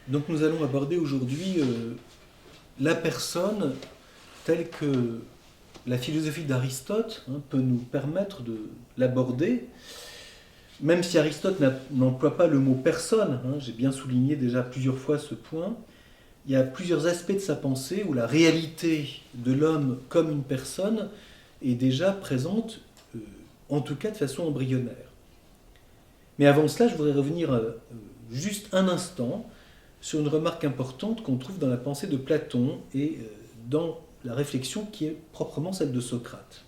Donc nous allons aborder aujourd'hui la personne telle que la philosophie d'Aristote peut nous permettre de l'aborder, même si Aristote n'emploie pas le mot personne, j'ai bien souligné déjà plusieurs fois ce point. Il y a plusieurs aspects de sa pensée où la réalité de l'homme comme une personne est déjà présente, en tout cas de façon embryonnaire. Mais avant cela, je voudrais revenir juste un instant sur une remarque importante qu'on trouve dans la pensée de Platon et dans la réflexion qui est proprement celle de Socrate.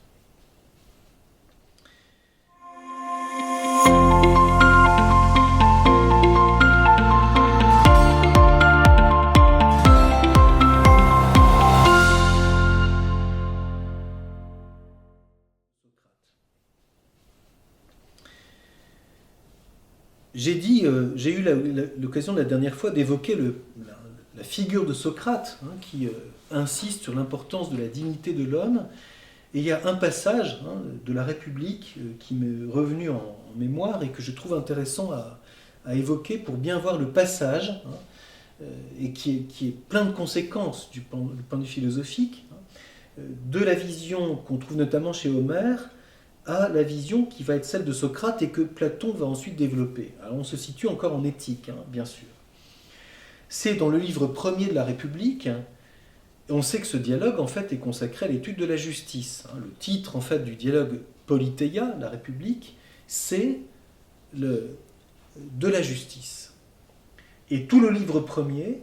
J'ai eu l'occasion la dernière fois d'évoquer la figure de Socrate, qui insiste sur l'importance de la dignité de l'homme. Et il y a un passage de la République qui m'est revenu en mémoire et que je trouve intéressant à évoquer pour bien voir le passage, et qui est plein de conséquences du point de vue philosophique, de la vision qu'on trouve notamment chez Homère à la vision qui va être celle de Socrate et que Platon va ensuite développer. Alors on se situe encore en éthique, bien sûr. C'est dans le livre premier de la République, et on sait que ce dialogue en fait est consacré à l'étude de la justice. Le titre en fait du dialogue Politeia, la République, c'est de la justice. Et tout le livre premier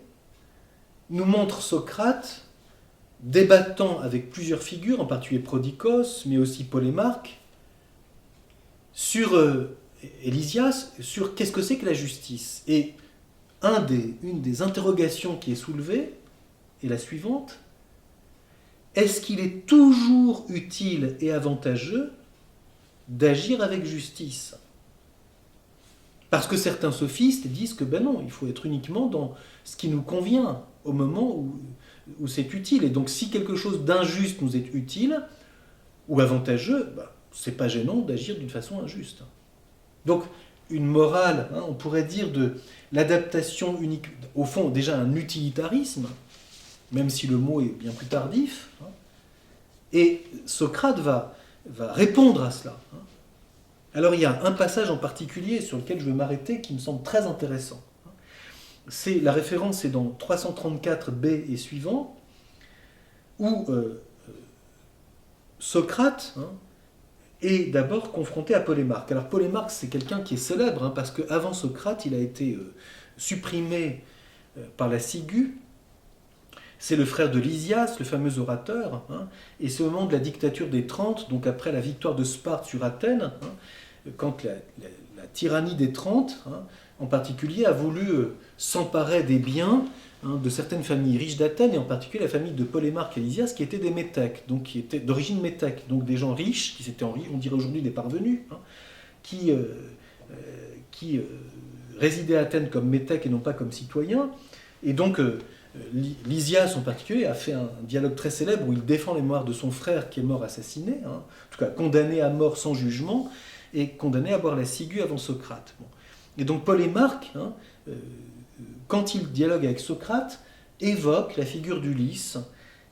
nous montre Socrate débattant avec plusieurs figures, en particulier Prodicos, mais aussi Polémarque, sur Lysias, sur qu'est-ce que c'est que la justice. Et une des interrogations qui est soulevée est la suivante. Est-ce qu'il est toujours utile et avantageux d'agir avec justice ? Parce que certains sophistes disent que ben non, il faut être uniquement dans ce qui nous convient au moment où c'est utile. Et donc si quelque chose d'injuste nous est utile ou avantageux, c'est pas gênant d'agir d'une façon injuste. Donc une morale, on pourrait dire de l'adaptation unique, au fond déjà un utilitarisme, même si le mot est bien plus tardif, et Socrate va répondre à cela. Alors il y a un passage en particulier sur lequel je veux m'arrêter qui me semble très intéressant. La référence est dans 334b et suivant, où Socrate est d'abord confronté à Polémarque. Alors Polémarque, c'est quelqu'un qui est célèbre, parce qu'avant Socrate, il a été supprimé par la ciguë. C'est le frère de Lysias, le fameux orateur, et c'est au moment de la dictature des 30, donc après la victoire de Sparte sur Athènes, quand la tyrannie des 30, en particulier, a voulu s'emparer des biens de certaines familles riches d'Athènes, et en particulier la famille de Polémarque et Lysias, qui étaient des métèques, donc qui étaient d'origine métèque, donc des gens riches, qui étaient, on dirait aujourd'hui des parvenus, qui résidaient à Athènes comme métèques et non pas comme citoyens, et donc Lysias en particulier a fait un dialogue très célèbre où il défend les mémoires de son frère qui est mort assassiné, en tout cas condamné à mort sans jugement, et condamné à boire la ciguë avant Socrate. Et donc Polémarque, quand il dialogue avec Socrate, évoque la figure d'Ulysse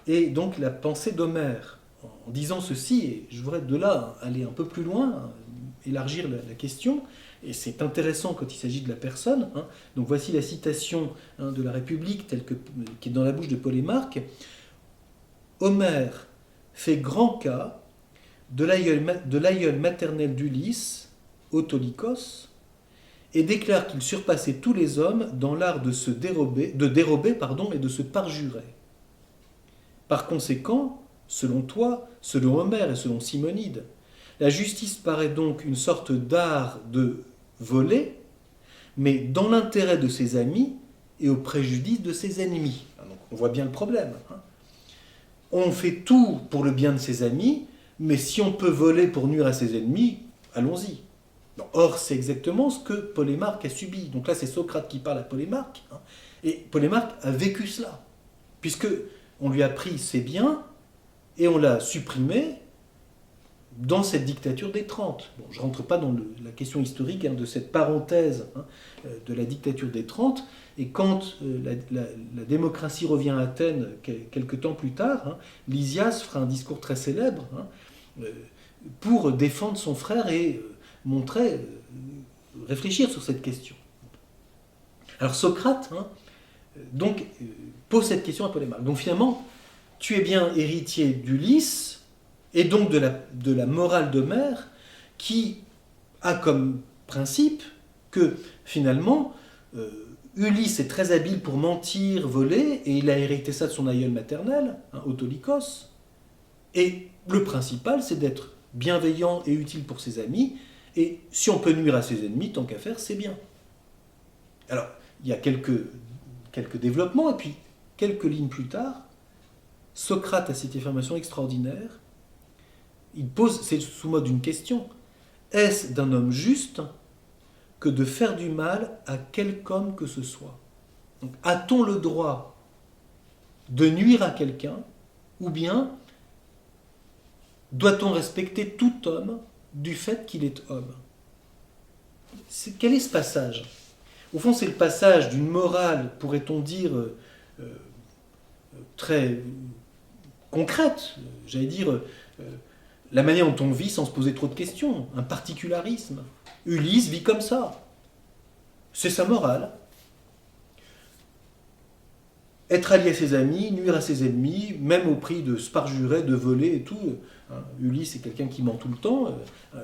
et donc la pensée d'Homère, en disant ceci, et je voudrais de là aller un peu plus loin, élargir la question, et c'est intéressant quand il s'agit de la personne. Donc voici la citation de la République qui est dans la bouche de Polémarque. Homère fait grand cas de l'aïeul maternel d'Ulysse, Autolycos, et déclare qu'il surpassait tous les hommes dans l'art de dérober et de se parjurer. Par conséquent, selon toi, selon Homère et selon Simonide, la justice paraît donc une sorte d'art de voler, mais dans l'intérêt de ses amis et au préjudice de ses ennemis. Donc on voit bien le problème. On fait tout pour le bien de ses amis, mais si on peut voler pour nuire à ses ennemis, allons-y. Or, c'est exactement ce que Polémarque a subi. Donc là, c'est Socrate qui parle à Polémarque, et Polémarque a vécu cela, puisque on lui a pris ses biens et on l'a supprimé dans cette dictature des 30. Bon, je ne rentre pas dans la question historique de cette parenthèse de la dictature des 30, et quand la démocratie revient à Athènes quelque temps plus tard, Lysias fera un discours très célèbre pour défendre son frère et montrer, réfléchir sur cette question. Alors Socrate donc, pose cette question à Polémarque. Donc finalement, tu es bien héritier d'Ulysse, et donc de la morale d'Homère, qui a comme principe que finalement, Ulysse est très habile pour mentir, voler, et il a hérité ça de son aïeul maternel, Autolycos. Et le principal, c'est d'être bienveillant et utile pour ses amis, et si on peut nuire à ses ennemis, tant qu'à faire, c'est bien. Alors, il y a quelques développements, et puis quelques lignes plus tard, Socrate a cette affirmation extraordinaire. Il pose, c'est sous mode d'une question, est-ce d'un homme juste que de faire du mal à quelque homme que ce soit? Donc, a-t-on le droit de nuire à quelqu'un, ou bien doit-on respecter tout homme du fait qu'il est homme? Quel est ce passage? Au fond, c'est le passage d'une morale, pourrait-on dire, très concrète, j'allais dire, la manière dont on vit sans se poser trop de questions, un particularisme. Ulysse vit comme ça. C'est sa morale. Être allié à ses amis, nuire à ses ennemis, même au prix de se parjurer, de voler et tout. Ulysse est quelqu'un qui ment tout le temps.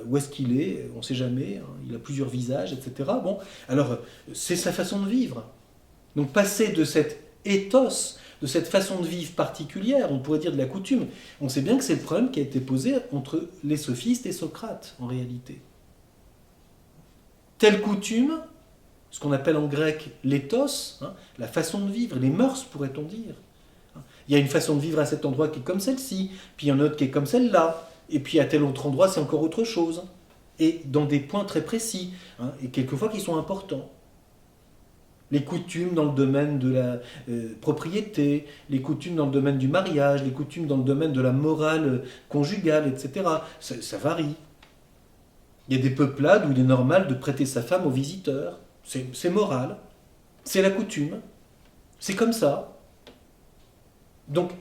Où est-ce qu'il est? On ne sait jamais. Il a plusieurs visages, etc. Bon, alors, c'est sa façon de vivre. Donc, passer de cet ethos, de cette façon de vivre particulière, on pourrait dire de la coutume, on sait bien que c'est le problème qui a été posé entre les sophistes et Socrate, en réalité. Telle coutume, ce qu'on appelle en grec l'éthos, la façon de vivre, les mœurs, pourrait-on dire. Il y a une façon de vivre à cet endroit qui est comme celle-ci, puis il y en a une autre qui est comme celle-là, et puis à tel autre endroit, c'est encore autre chose. Et dans des points très précis, et quelquefois qui sont importants. Les coutumes dans le domaine de la propriété, les coutumes dans le domaine du mariage, les coutumes dans le domaine de la morale conjugale, etc. Ça varie. Il y a des peuplades où il est normal de prêter sa femme aux visiteurs. C'est moral. C'est la coutume. C'est comme ça. Donc,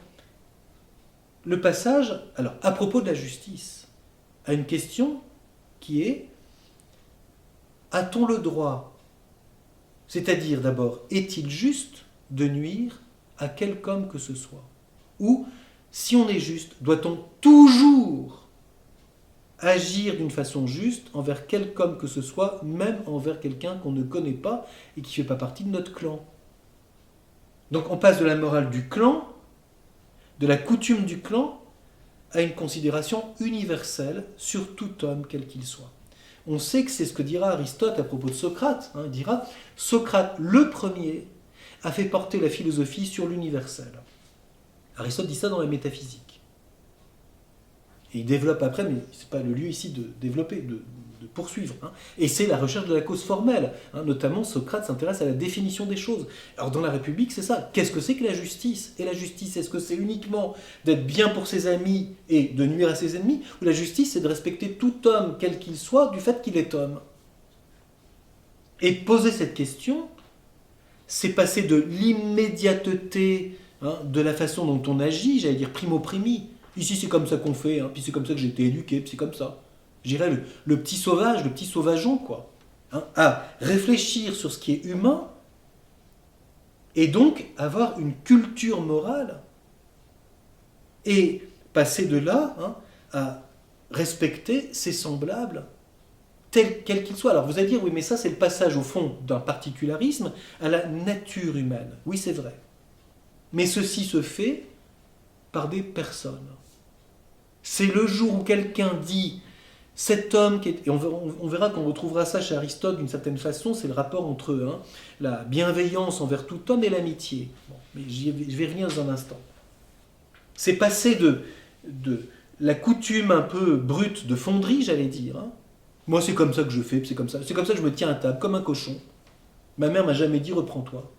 le passage, alors, à propos de la justice, a une question qui est, a-t-on le droit, c'est-à-dire d'abord, est-il juste de nuire à quelque homme que ce soit? Ou, si on est juste, doit-on toujours agir d'une façon juste envers quelque homme que ce soit, même envers quelqu'un qu'on ne connaît pas et qui ne fait pas partie de notre clan? Donc on passe de la morale du clan, de la coutume du clan, à une considération universelle sur tout homme, quel qu'il soit. On sait que c'est ce que dira Aristote à propos de Socrate. Il dira « Socrate, le premier, a fait porter la philosophie sur l'universel ». Aristote dit ça dans la métaphysique. Et il développe après, mais ce n'est pas le lieu ici de développer, de poursuivre. Et c'est la recherche de la cause formelle. Notamment, Socrate s'intéresse à la définition des choses. Alors dans la République, c'est ça. Qu'est-ce que c'est que la justice? Et la justice, est-ce que c'est uniquement d'être bien pour ses amis et de nuire à ses ennemis? Ou la justice, c'est de respecter tout homme, quel qu'il soit, du fait qu'il est homme? Et poser cette question, c'est passer de l'immédiateté de la façon dont on agit, j'allais dire primo primi. Ici, c'est comme ça qu'on fait, puis c'est comme ça que j'ai été éduqué, puis c'est comme ça. Je dirais le petit sauvage, le petit sauvageon, quoi. À réfléchir sur ce qui est humain, et donc avoir une culture morale, et passer de là à respecter ses semblables, quels qu'ils soient. Alors vous allez dire, oui, mais ça c'est le passage au fond d'un particularisme à la nature humaine. Oui, c'est vrai. Mais ceci se fait par des personnes. C'est le jour où quelqu'un dit, cet homme qui est... Et on verra qu'on retrouvera ça chez Aristote d'une certaine façon, c'est le rapport entre la bienveillance envers tout homme et l'amitié. Bon, mais je vais revenir dans un instant. C'est passer de la coutume un peu brute de fonderie, j'allais dire. Moi, c'est comme ça que je fais, c'est comme ça que je me tiens à table, comme un cochon. Ma mère m'a jamais dit, reprends-toi.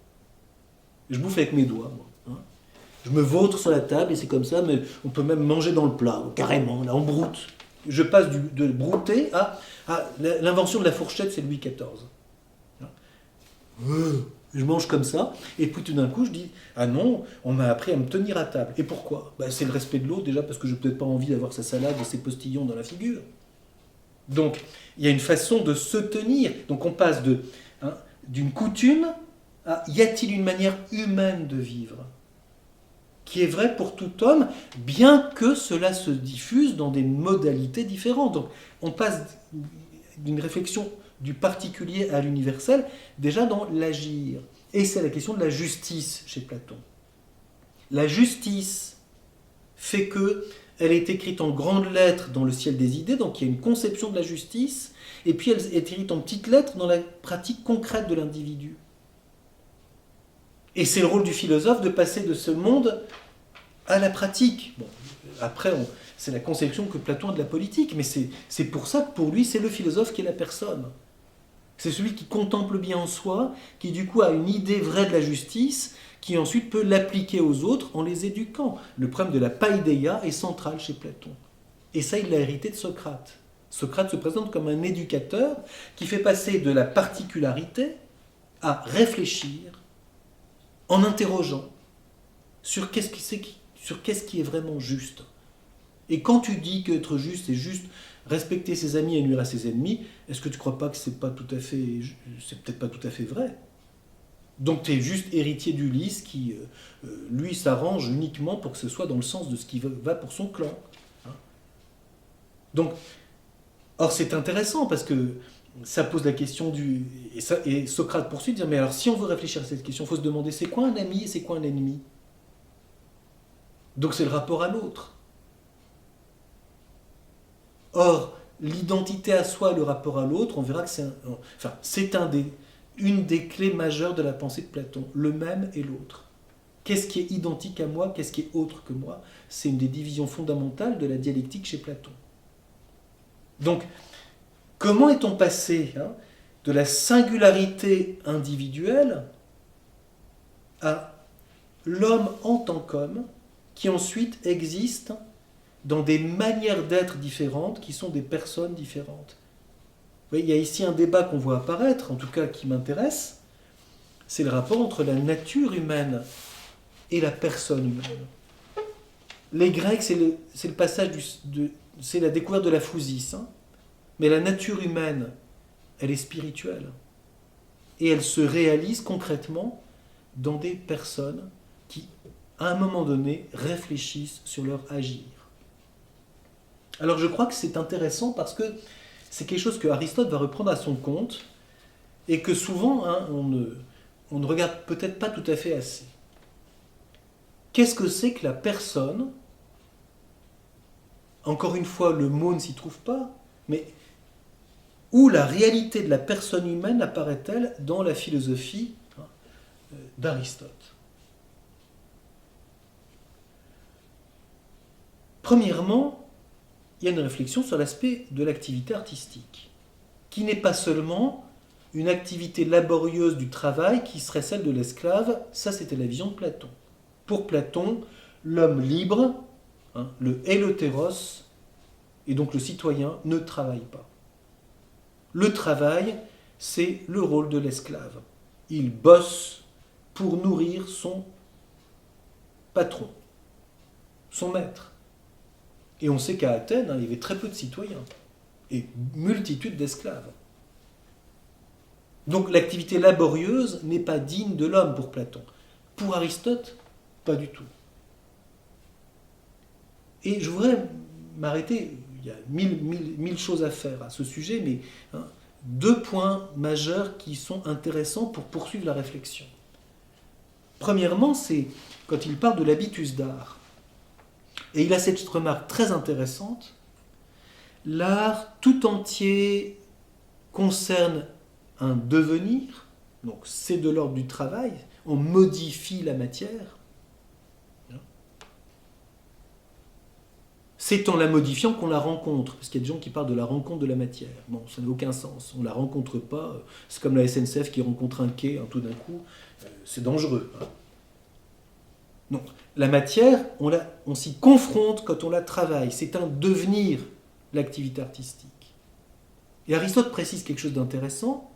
Je bouffe avec mes doigts, moi. Je me vautre sur la table et c'est comme ça, mais on peut même manger dans le plat, carrément, là, en broute. Je passe de brouter à l'invention de la fourchette, c'est Louis XIV. Je mange comme ça, et puis tout d'un coup je dis ah non, on m'a appris à me tenir à table. Et pourquoi? C'est le respect de l'autre, déjà parce que je n'ai peut-être pas envie d'avoir sa salade et ses postillons dans la figure. Donc il y a une façon de se tenir. Donc on passe d'une coutume à y a-t-il une manière humaine de vivre qui est vraie pour tout homme, bien que cela se diffuse dans des modalités différentes. Donc on passe d'une réflexion du particulier à l'universel, déjà dans l'agir. Et c'est la question de la justice chez Platon. La justice fait qu'elle est écrite en grandes lettres dans le ciel des idées, donc il y a une conception de la justice, et puis elle est écrite en petites lettres dans la pratique concrète de l'individu. Et c'est le rôle du philosophe de passer de ce monde à la pratique. Bon, après, c'est la conception que Platon a de la politique, mais c'est pour ça que pour lui, c'est le philosophe qui est la personne. C'est celui qui contemple bien en soi, qui du coup a une idée vraie de la justice, qui ensuite peut l'appliquer aux autres en les éduquant. Le problème de la paideia est central chez Platon. Et ça, il l'a hérité de Socrate. Socrate se présente comme un éducateur qui fait passer de la particularité à réfléchir en interrogeant sur qu'est-ce qui est vraiment juste. Et quand tu dis qu'être juste, c'est juste respecter ses amis et nuire à ses ennemis, est-ce que tu ne crois pas que c'est peut-être pas tout à fait vrai? Donc tu es juste héritier d'Ulysse qui, lui, s'arrange uniquement pour que ce soit dans le sens de ce qui va pour son clan. Donc, or c'est intéressant parce que ça pose la question et Socrate poursuit de dire, mais alors si on veut réfléchir à cette question, il faut se demander c'est quoi un ami et c'est quoi un ennemi? Donc c'est le rapport à l'autre. Or, l'identité à soi, le rapport à l'autre, on verra que c'est une des clés majeures de la pensée de Platon, le même et l'autre. Qu'est-ce qui est identique à moi, qu'est-ce qui est autre que moi? C'est une des divisions fondamentales de la dialectique chez Platon. Donc, comment est-on passé de la singularité individuelle à l'homme en tant qu'homme, qui ensuite existe dans des manières d'être différentes, qui sont des personnes différentes? Vous voyez, il y a ici un débat qu'on voit apparaître, en tout cas qui m'intéresse, c'est le rapport entre la nature humaine et la personne humaine. Les Grecs, c'est le passage c'est la découverte de la physis, mais la nature humaine, elle est spirituelle. Et elle se réalise concrètement dans des personnes qui, à un moment donné, réfléchissent sur leur agir. Alors je crois que c'est intéressant parce que c'est quelque chose que Aristote va reprendre à son compte et que souvent on ne regarde peut-être pas tout à fait assez. Qu'est-ce que c'est que la personne? Encore une fois, le mot ne s'y trouve pas, mais où la réalité de la personne humaine apparaît-elle dans la philosophie d'Aristote? Premièrement, il y a une réflexion sur l'aspect de l'activité artistique, qui n'est pas seulement une activité laborieuse du travail qui serait celle de l'esclave. Ça, c'était la vision de Platon. Pour Platon, l'homme libre, le hétéros, et donc le citoyen, ne travaille pas. Le travail, c'est le rôle de l'esclave. Il bosse pour nourrir son patron, son maître. Et on sait qu'à Athènes, il y avait très peu de citoyens et multitude d'esclaves. Donc l'activité laborieuse n'est pas digne de l'homme pour Platon. Pour Aristote, pas du tout. Et je voudrais m'arrêter, il y a mille choses à faire à ce sujet, mais deux points majeurs qui sont intéressants pour poursuivre la réflexion. Premièrement, c'est quand il parle de l'habitus d'art. Et il a cette remarque très intéressante. L'art tout entier concerne un devenir, donc c'est de l'ordre du travail, on modifie la matière. C'est en la modifiant qu'on la rencontre, parce qu'il y a des gens qui parlent de la rencontre de la matière. Bon, ça n'a aucun sens, on ne la rencontre pas, c'est comme la SNCF qui rencontre un quai tout d'un coup, c'est dangereux. Donc, la matière, on s'y confronte quand on la travaille, c'est un devenir. l'activité artistique. Et Aristote précise quelque chose d'intéressant,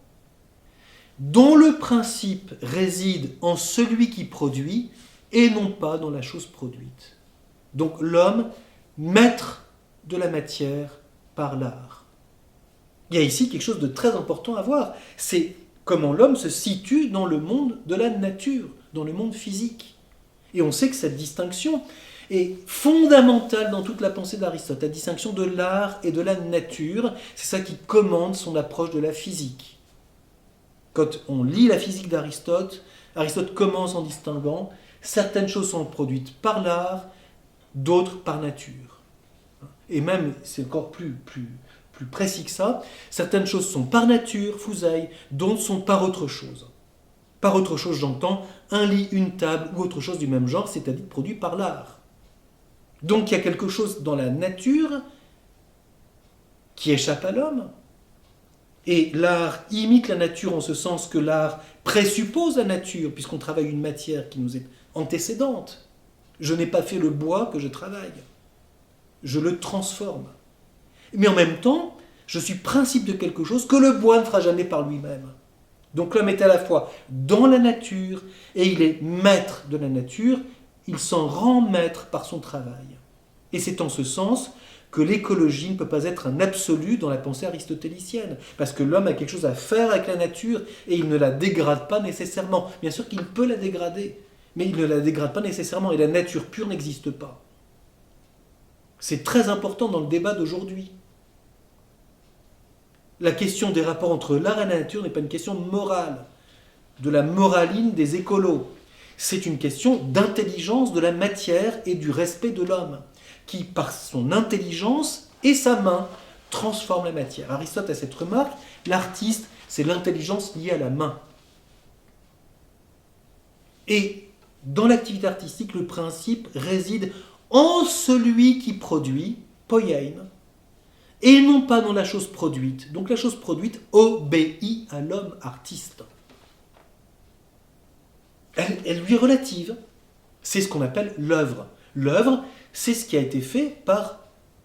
dont le principe réside en celui qui produit et non pas dans la chose produite. Donc l'homme, maître de la matière par l'art. Il y a ici quelque chose de très important à voir, c'est comment l'homme se situe dans le monde de la nature, dans le monde physique. Et on sait que cette distinction est fondamentale dans toute la pensée d'Aristote, la distinction de l'art et de la nature, c'est ça qui commande son approche de la physique. Quand on lit la physique d'Aristote, Aristote commence en distinguant certaines choses sont produites par l'art, d'autres par nature. Et même, c'est encore plus précis que ça, certaines choses sont par nature, fousaille, d'autres sont par autre chose. Par autre chose, j'entends un lit, une table ou autre chose du même genre, c'est-à-dire produit par l'art. Donc il y a quelque chose dans la nature qui échappe à l'homme. Et l'art imite la nature en ce sens que l'art présuppose la nature, puisqu'on travaille une matière qui nous est antécédente. Je n'ai pas fait le bois que je travaille. Je le transforme. Mais en même temps, je suis principe de quelque chose que le bois ne fera jamais par lui-même. Donc l'homme est à la fois dans la nature et il est maître de la nature, il s'en rend maître par son travail. Et c'est en ce sens que l'écologie ne peut pas être un absolu dans la pensée aristotélicienne, parce que l'homme a quelque chose à faire avec la nature et il ne la dégrade pas nécessairement. Bien sûr qu'il peut la dégrader, mais il ne la dégrade pas nécessairement et la nature pure n'existe pas. C'est très important dans le débat d'aujourd'hui. La question des rapports entre l'art et la nature n'est pas une question morale, de la moraline des écolos. C'est une question d'intelligence de la matière et du respect de l'homme, qui, par son intelligence et sa main, transforme la matière. Aristote a cette remarque, l'artiste, c'est l'intelligence liée à la main. Et dans l'activité artistique, le principe réside en celui qui produit, poiein, et non pas dans la chose produite. Donc la chose produite obéit à l'homme artiste. Elle lui est relative. C'est ce qu'on appelle l'œuvre. L'œuvre, c'est ce qui a été fait par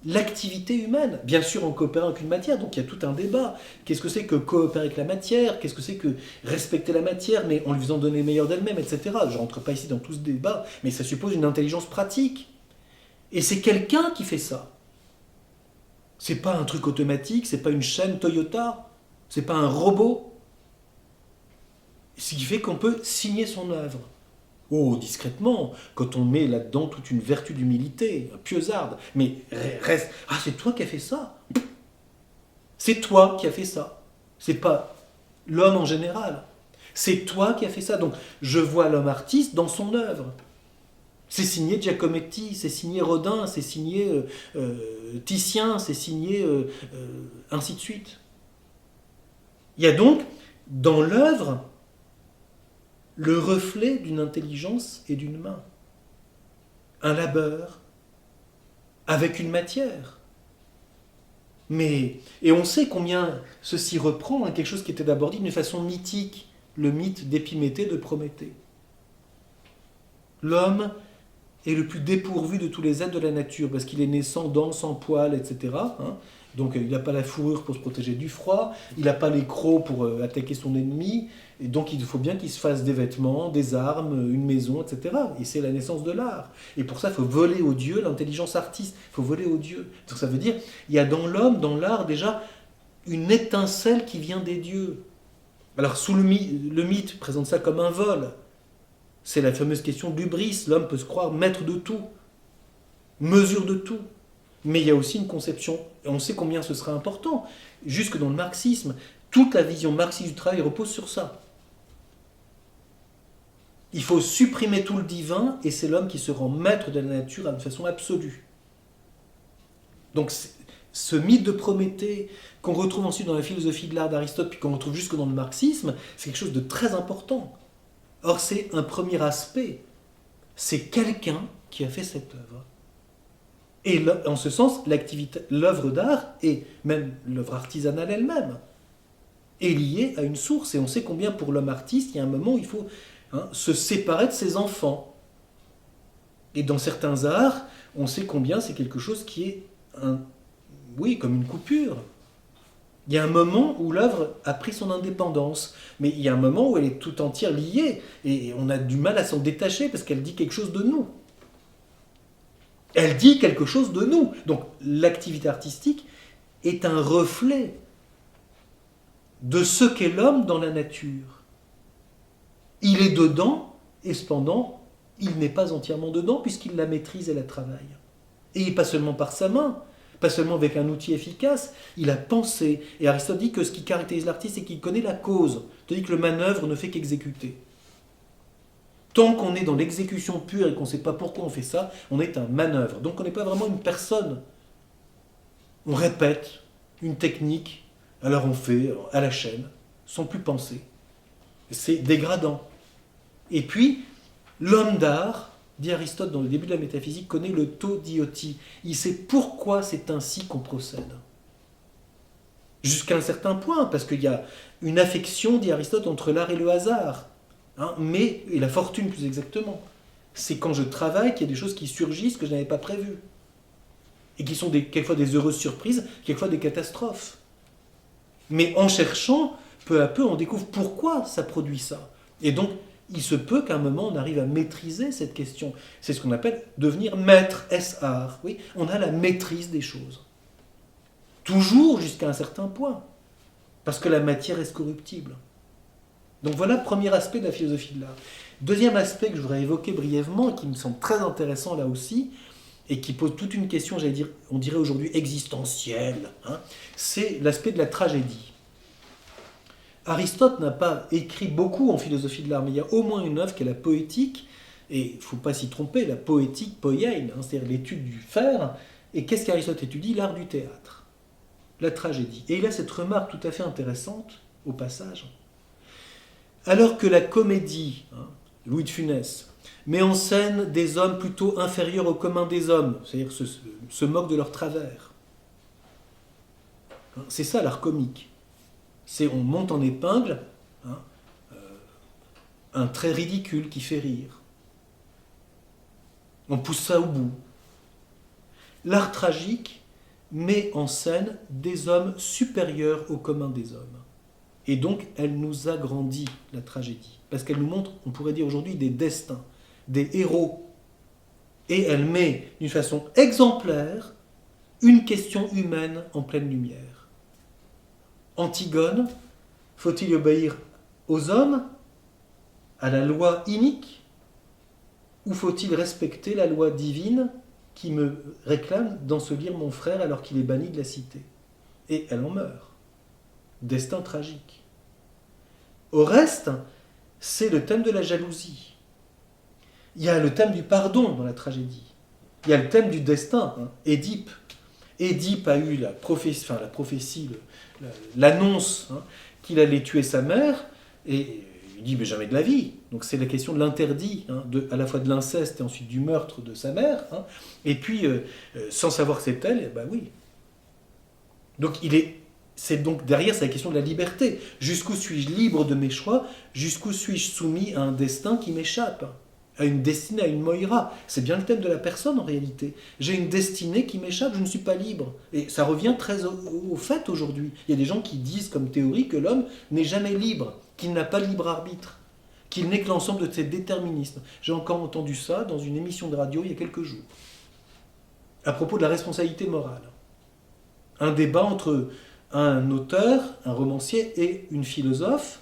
l'activité humaine, bien sûr en coopérant avec une matière, donc il y a tout un débat. Qu'est-ce que c'est que coopérer avec la matière? Qu'est-ce que c'est que respecter la matière, mais en lui faisant donner le meilleur d'elle-même, etc. Je ne rentre pas ici dans tout ce débat, mais ça suppose une intelligence pratique. Et c'est quelqu'un qui fait ça. C'est pas un truc automatique, c'est pas une chaîne Toyota, c'est pas un robot. Ce qui fait qu'on peut signer son œuvre. Oh, discrètement, quand on met là-dedans toute une vertu d'humilité, pieuxarde. Mais reste, ah, c'est toi qui as fait ça. C'est toi qui as fait ça. C'est pas l'homme en général. C'est toi qui as fait ça. Donc, je vois l'homme artiste dans son œuvre. C'est signé Giacometti, c'est signé Rodin, c'est signé Titien, c'est signé ainsi de suite. Il y a donc, dans l'œuvre, le reflet d'une intelligence et d'une main. Un labeur avec une matière. Et on sait combien ceci reprend à quelque chose qui était d'abord dit d'une façon mythique, le mythe d'Épiméthée de Prométhée. L'homme est le plus dépourvu de tous les êtres de la nature, parce qu'il est né sans dents, sans poils, etc. Donc il n'a pas la fourrure pour se protéger du froid, il n'a pas les crocs pour attaquer son ennemi, et donc il faut bien qu'il se fasse des vêtements, des armes, une maison, etc. Et c'est la naissance de l'art. Et pour ça, il faut voler aux dieux l'intelligence artiste, il faut voler aux dieux. Donc ça veut dire, il y a dans l'homme, dans l'art, déjà, une étincelle qui vient des dieux. Alors sous le mythe présente ça comme un vol. C'est la fameuse question d'hubris, l'homme peut se croire maître de tout, mesure de tout. Mais il y a aussi une conception, et on sait combien ce sera important, jusque dans le marxisme, toute la vision marxiste du travail repose sur ça. Il faut supprimer tout le divin, et c'est l'homme qui se rend maître de la nature de façon absolue. Donc ce mythe de Prométhée, qu'on retrouve ensuite dans la philosophie de l'art d'Aristote, puis qu'on retrouve jusque dans le marxisme, c'est quelque chose de très important. Or, c'est un premier aspect. C'est quelqu'un qui a fait cette œuvre. Et en ce sens, l'œuvre d'art, et même l'œuvre artisanale elle-même, est liée à une source. Et on sait combien pour l'homme artiste, il y a un moment où il faut se séparer de ses enfants. Et dans certains arts, on sait combien c'est quelque chose qui est oui, comme une coupure. Il y a un moment où l'œuvre a pris son indépendance, mais il y a un moment où elle est tout entière liée, et on a du mal à s'en détacher parce qu'elle dit quelque chose de nous. Elle dit quelque chose de nous. Donc l'activité artistique est un reflet de ce qu'est l'homme dans la nature. Il est dedans, et cependant, il n'est pas entièrement dedans puisqu'il la maîtrise et la travaille. Et pas seulement par sa main, pas seulement avec un outil efficace, il a pensé. Et Aristote dit que ce qui caractérise l'artiste, c'est qu'il connaît la cause. C'est-à-dire que le manœuvre ne fait qu'exécuter. Tant qu'on est dans l'exécution pure et qu'on ne sait pas pourquoi on fait ça, on est un manœuvre. Donc on n'est pas vraiment une personne. On répète une technique, alors on fait à la chaîne, sans plus penser. C'est dégradant. Et puis, l'homme d'art, dit Aristote dans le début de la métaphysique, connaît le to dioti. Il sait pourquoi c'est ainsi qu'on procède. Jusqu'à un certain point, parce qu'il y a une affection, dit Aristote, entre l'art et le hasard. Et la fortune plus exactement. C'est quand je travaille qu'il y a des choses qui surgissent que je n'avais pas prévues. Et qui sont quelquefois des heureuses surprises, quelquefois des catastrophes. Mais en cherchant, peu à peu, on découvre pourquoi ça produit ça. Et donc, il se peut qu'à un moment, on arrive à maîtriser cette question. C'est ce qu'on appelle devenir maître, S-art. Oui, on a la maîtrise des choses. Toujours jusqu'à un certain point. Parce que la matière est corruptible. Donc voilà le premier aspect de la philosophie de l'art. Deuxième aspect que je voudrais évoquer brièvement, et qui me semble très intéressant là aussi, et qui pose toute une question, j'allais dire, on dirait aujourd'hui existentielle, c'est l'aspect de la tragédie. Aristote n'a pas écrit beaucoup en philosophie de l'art, mais il y a au moins une œuvre qui est la poétique, et il ne faut pas s'y tromper, la poétique poiein, c'est-à-dire l'étude du faire. Et qu'est-ce qu'Aristote étudie? L'art du théâtre, la tragédie. Et il a cette remarque tout à fait intéressante, au passage. Alors que la comédie, Louis de Funès, met en scène des hommes plutôt inférieurs au commun des hommes, c'est-à-dire se moque de leur travers. C'est ça l'art comique. C'est on monte en épingle un trait ridicule qui fait rire. On pousse ça au bout. L'art tragique met en scène des hommes supérieurs au commun des hommes. Et donc, elle nous agrandit, la tragédie. Parce qu'elle nous montre, on pourrait dire aujourd'hui, des destins, des héros. Et elle met, d'une façon exemplaire, une question humaine en pleine lumière. Antigone, faut-il obéir aux hommes, à la loi inique, ou faut-il respecter la loi divine qui me réclame d'ensevelir mon frère alors qu'il est banni de la cité? Et elle en meurt. Destin tragique. Au reste, c'est le thème de la jalousie. Il y a le thème du pardon dans la tragédie. Il y a le thème du destin, Édipe. Édipe a eu la prophétie, l'annonce qu'il allait tuer sa mère, et il dit mais jamais de la vie. Donc c'est la question de l'interdit, à la fois de l'inceste et ensuite du meurtre de sa mère. Et puis, sans savoir que c'est elle, oui. Donc c'est donc derrière, c'est la question de la liberté. Jusqu'où suis-je libre de mes choix? Jusqu'où suis-je soumis à un destin qui m'échappe? À une destinée, à une moira. C'est bien le thème de la personne en réalité. J'ai une destinée qui m'échappe, je ne suis pas libre. Et ça revient très au fait aujourd'hui. Il y a des gens qui disent comme théorie que l'homme n'est jamais libre, qu'il n'a pas de libre arbitre, qu'il n'est que l'ensemble de ses déterminismes. J'ai encore entendu ça dans une émission de radio il y a quelques jours, à propos de la responsabilité morale. Un débat entre un auteur, un romancier et une philosophe,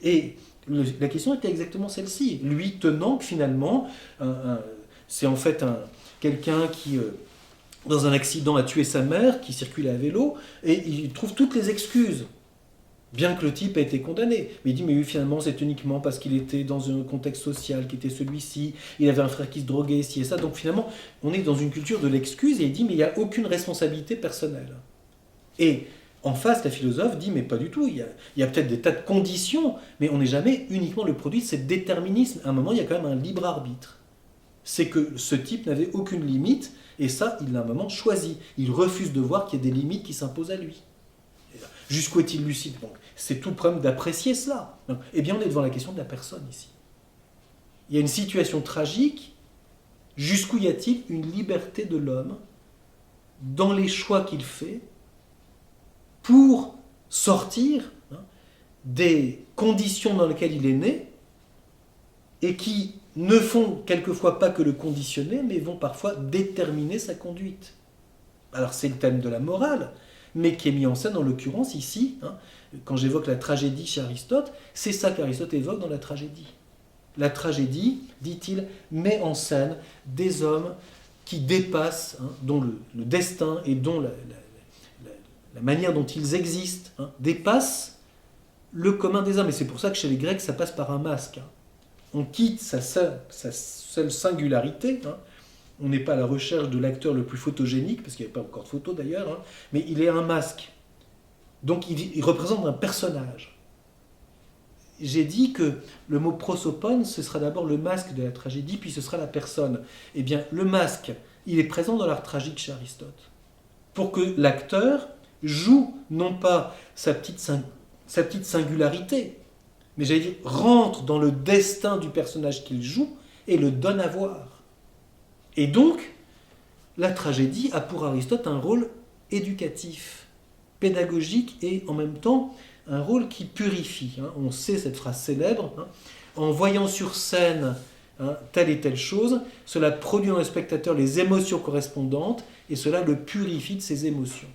et la question était exactement celle-ci. Lui tenant que finalement, c'est en fait quelqu'un qui, dans un accident, a tué sa mère, qui circulait à vélo, et il trouve toutes les excuses, bien que le type ait été condamné. Mais il dit, mais oui, finalement, c'est uniquement parce qu'il était dans un contexte social qui était celui-ci, il avait un frère qui se droguait, ci et ça, donc finalement, on est dans une culture de l'excuse, et il dit, mais il n'y a aucune responsabilité personnelle. Et en face, la philosophe dit, mais pas du tout, il y a peut-être des tas de conditions, mais on n'est jamais uniquement le produit de ce déterminisme. À un moment, il y a quand même un libre arbitre. C'est que ce type n'avait aucune limite, et ça, il l'a à un moment choisi. Il refuse de voir qu'il y a des limites qui s'imposent à lui. Jusqu'où est-il lucide? Donc, c'est tout le problème d'apprécier cela. Donc, eh bien, on est devant la question de la personne ici. Il y a une situation tragique, jusqu'où y a-t-il une liberté de l'homme dans les choix qu'il fait pour sortir des conditions dans lesquelles il est né et qui ne font quelquefois pas que le conditionner, mais vont parfois déterminer sa conduite. Alors c'est le thème de la morale, mais qui est mis en scène en l'occurrence ici, quand j'évoque la tragédie chez Aristote, c'est ça qu'Aristote évoque dans la tragédie. La tragédie, dit-il, met en scène des hommes qui dépassent, dont le destin et dont la manière dont ils existent dépasse le commun des hommes. Et c'est pour ça que chez les Grecs, ça passe par un masque. On quitte sa seule singularité. On n'est pas à la recherche de l'acteur le plus photogénique, parce qu'il n'y avait pas encore de photo d'ailleurs, mais il est un masque. Donc il représente un personnage. J'ai dit que le mot prosopone, ce sera d'abord le masque de la tragédie, puis ce sera la personne. Eh bien, le masque, il est présent dans l'art tragique chez Aristote. Pour que l'acteur joue non pas sa petite singularité, mais j'allais dire, rentre dans le destin du personnage qu'il joue et le donne à voir. Et donc, la tragédie a pour Aristote un rôle éducatif, pédagogique et en même temps un rôle qui purifie. On sait cette phrase célèbre, en voyant sur scène telle et telle chose, cela produit dans le spectateur les émotions correspondantes et cela le purifie de ses émotions.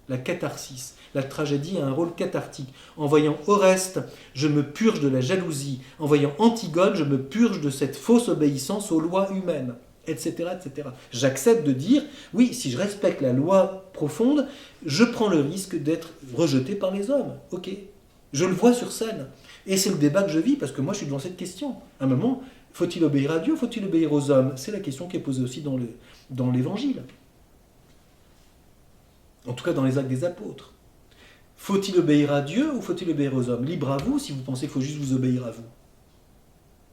La catharsis. La tragédie a un rôle cathartique. En voyant Oreste, je me purge de la jalousie. En voyant Antigone, je me purge de cette fausse obéissance aux lois humaines, etc., etc. J'accepte de dire, oui, si je respecte la loi profonde, je prends le risque d'être rejeté par les hommes. Ok, je le vois sur scène. Et c'est le débat que je vis, parce que moi je suis devant cette question. À un moment, faut-il obéir à Dieu ou faut-il obéir aux hommes? C'est la question qui est posée aussi dans l'Évangile. En tout cas dans les Actes des Apôtres. Faut-il obéir à Dieu ou faut-il obéir aux hommes? Libre à vous si vous pensez qu'il faut juste vous obéir à vous.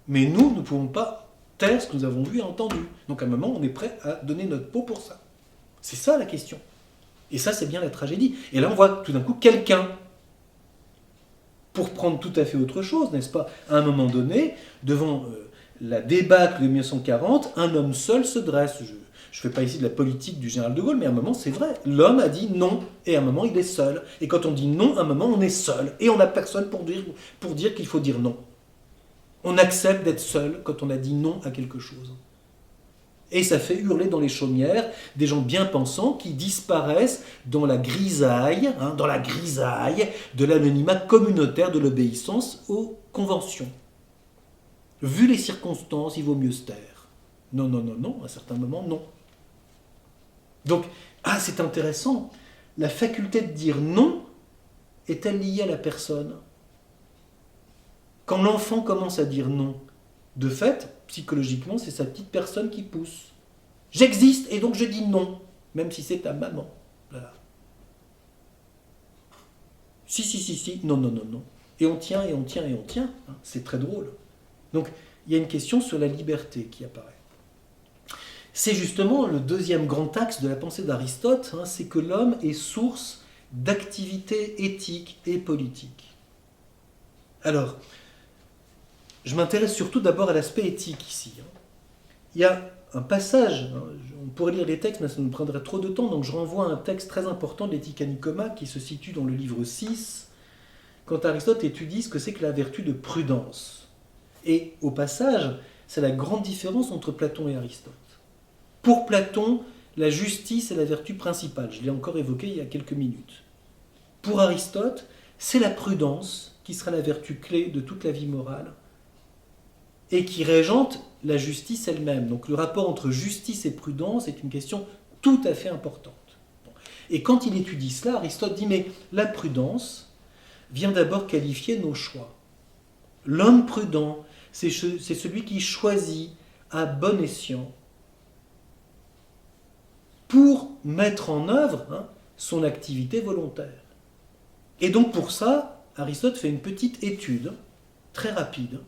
Mais nous ne pouvons pas taire ce que nous avons vu et entendu. Donc à un moment, on est prêt à donner notre peau pour ça. C'est ça la question. Et ça, c'est bien la tragédie. Et là, on voit tout d'un coup quelqu'un, pour prendre tout à fait autre chose, n'est-ce pas? À un moment donné, devant la débâcle de 1940, un homme seul se dresse. Je ne fais pas ici de la politique du général de Gaulle, mais à un moment, c'est vrai. L'homme a dit non, et à un moment, il est seul. Et quand on dit non, à un moment, on est seul. Et on n'a personne pour dire qu'il faut dire non. On accepte d'être seul quand on a dit non à quelque chose. Et ça fait hurler dans les chaumières des gens bien pensants qui disparaissent dans la grisaille de l'anonymat communautaire de l'obéissance aux conventions. Vu les circonstances, il vaut mieux se taire. Non, non, non, non, à certains moments, non. Donc, c'est intéressant. La faculté de dire non est-elle liée à la personne? Quand l'enfant commence à dire non, de fait, psychologiquement, c'est sa petite personne qui pousse. J'existe et donc je dis non, même si c'est ta maman. Voilà. Si, non, non, non, non. Et on tient, et on tient, et on tient. C'est très drôle. Donc, il y a une question sur la liberté qui apparaît. C'est justement le deuxième grand axe de la pensée d'Aristote, c'est que l'homme est source d'activité éthique et politique. Alors, je m'intéresse surtout d'abord à l'aspect éthique ici. Il y a un passage, on pourrait lire les textes, mais ça nous prendrait trop de temps, donc je renvoie à un texte très important de l'Éthique à Nicoma qui se situe dans le livre 6, quand Aristote étudie ce que c'est que la vertu de prudence. Et au passage, c'est la grande différence entre Platon et Aristote. Pour Platon, la justice est la vertu principale. Je l'ai encore évoqué il y a quelques minutes. Pour Aristote, c'est la prudence qui sera la vertu clé de toute la vie morale et qui régente la justice elle-même. Donc le rapport entre justice et prudence est une question tout à fait importante. Et quand il étudie cela, Aristote dit, mais la prudence vient d'abord qualifier nos choix. L'homme prudent, c'est celui qui choisit à bon escient pour mettre en œuvre son activité volontaire. Et donc pour ça, Aristote fait une petite étude, très rapide,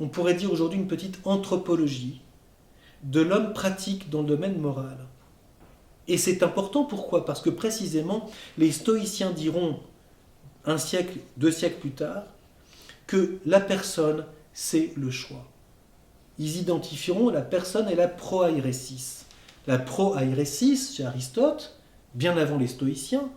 on pourrait dire aujourd'hui une petite anthropologie de l'homme pratique dans le domaine moral. Et c'est important, pourquoi? Parce que précisément, les stoïciens diront, 1 siècle, 2 siècles plus tard, que la personne, c'est le choix. Ils identifieront la personne et la proairesis. La proairesis, chez Aristote, bien avant les stoïciens,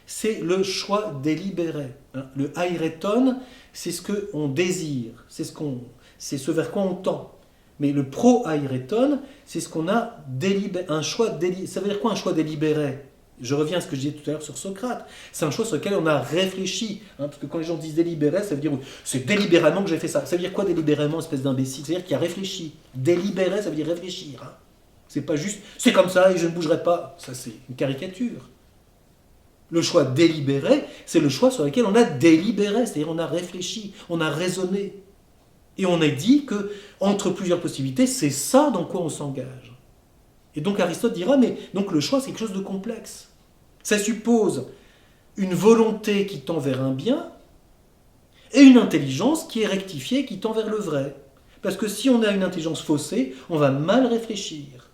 c'est le choix délibéré. Le aireton, c'est ce qu'on désire, c'est ce vers quoi on tend. Mais le pro-aireton, c'est ce qu'on a délibéré, un choix délibéré. Ça veut dire quoi un choix délibéré? Je reviens à ce que je disais tout à l'heure sur Socrate. C'est un choix sur lequel on a réfléchi. Parce que quand les gens disent délibéré, ça veut dire c'est délibérément que j'ai fait ça. Ça veut dire quoi délibérément, espèce d'imbécile? C'est-à-dire qu'il a réfléchi. Délibéré, ça veut dire réfléchir. C'est pas juste c'est comme ça et je ne bougerai pas. Ça, c'est une caricature. Le choix délibéré, c'est le choix sur lequel on a délibéré, c'est-à-dire on a réfléchi, on a raisonné. Et on a dit que entre plusieurs possibilités, c'est ça dans quoi on s'engage. Et donc Aristote dira, mais donc le choix c'est quelque chose de complexe. Ça suppose une volonté qui tend vers un bien et une intelligence qui est rectifiée, qui tend vers le vrai. Parce que si on a une intelligence faussée, on va mal réfléchir.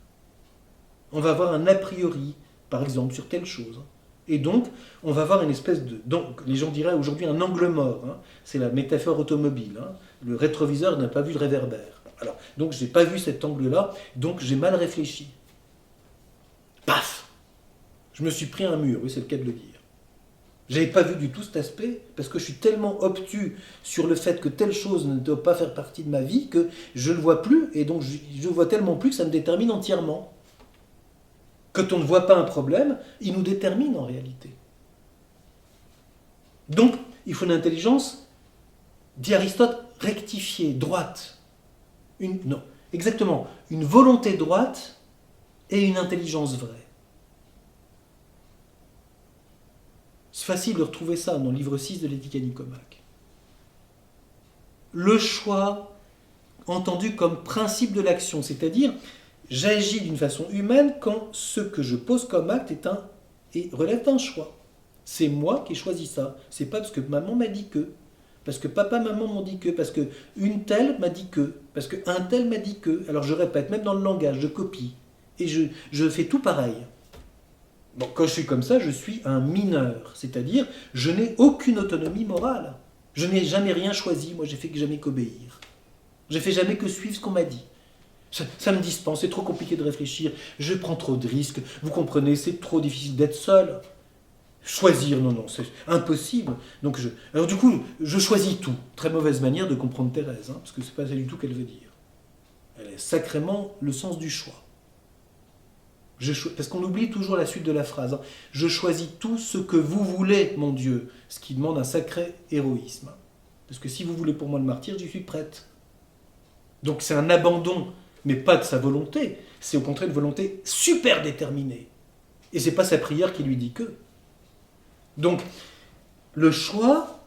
On va avoir un a priori, par exemple, sur telle chose. Et donc, on va avoir une espèce de... Donc, les gens diraient aujourd'hui un angle mort. C'est la métaphore automobile. Le rétroviseur n'a pas vu le réverbère. Alors, donc, je n'ai pas vu cet angle-là, donc j'ai mal réfléchi. Paf! Je me suis pris un mur, oui, c'est le cas de le dire. Je n'avais pas vu du tout cet aspect, parce que je suis tellement obtus sur le fait que telle chose ne doit pas faire partie de ma vie, que je ne le vois plus, et donc je vois tellement plus que ça me détermine entièrement. Quand on ne voit pas un problème, il nous détermine en réalité. Donc, il faut une intelligence, dit Aristote, rectifiée, droite. Non, exactement, une volonté droite et une intelligence vraie. C'est facile de retrouver ça dans le livre 6 de l'Éthique à Nicomaque. Le choix entendu comme principe de l'action, c'est-à-dire j'agis d'une façon humaine quand ce que je pose comme acte relève d'un choix. C'est moi qui ai choisi ça. C'est pas parce que maman m'a dit que, parce que papa, maman m'ont dit que, parce que une telle m'a dit que, parce qu'un tel m'a dit que. Alors je répète, même dans le langage, je copie. Et je fais tout pareil. Bon, quand je suis comme ça, je suis un mineur. C'est-à-dire, je n'ai aucune autonomie morale. Je n'ai jamais rien choisi. Moi, j'ai fait que jamais qu'obéir. J'ai fait jamais que suivre ce qu'on m'a dit. Ça me dispense, c'est trop compliqué de réfléchir, je prends trop de risques, vous comprenez, c'est trop difficile d'être seul. Choisir, non, c'est impossible. Alors du coup, je choisis tout. Très mauvaise manière de comprendre Thérèse, parce que c'est pas ça du tout qu'elle veut dire. Elle est sacrément le sens du choix. Parce qu'on oublie toujours la suite de la phrase. Je choisis tout ce que vous voulez, mon Dieu, ce qui demande un sacré héroïsme. Parce que si vous voulez pour moi le martyre, j'y suis prête. Donc c'est un abandon, mais pas de sa volonté, c'est au contraire une volonté super déterminée. Et c'est pas sa prière qui lui dit que. Donc, le choix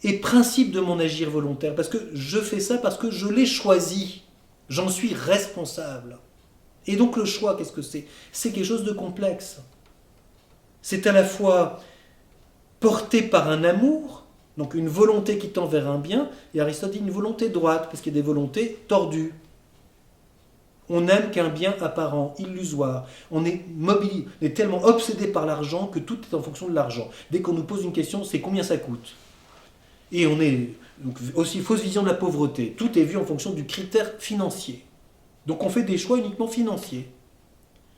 est principe de mon agir volontaire, parce que je fais ça parce que je l'ai choisi, j'en suis responsable. Et donc le choix, qu'est-ce que c'est? C'est quelque chose de complexe. C'est à la fois porté par un amour, donc une volonté qui tend vers un bien, et Aristote dit une volonté droite, parce qu'il y a des volontés tordues. On n'aime qu'un bien apparent, illusoire. On est tellement obsédé par l'argent que tout est en fonction de l'argent. Dès qu'on nous pose une question, c'est combien ça coûte. Et on est donc, aussi fausse vision de la pauvreté. Tout est vu en fonction du critère financier. Donc on fait des choix uniquement financiers.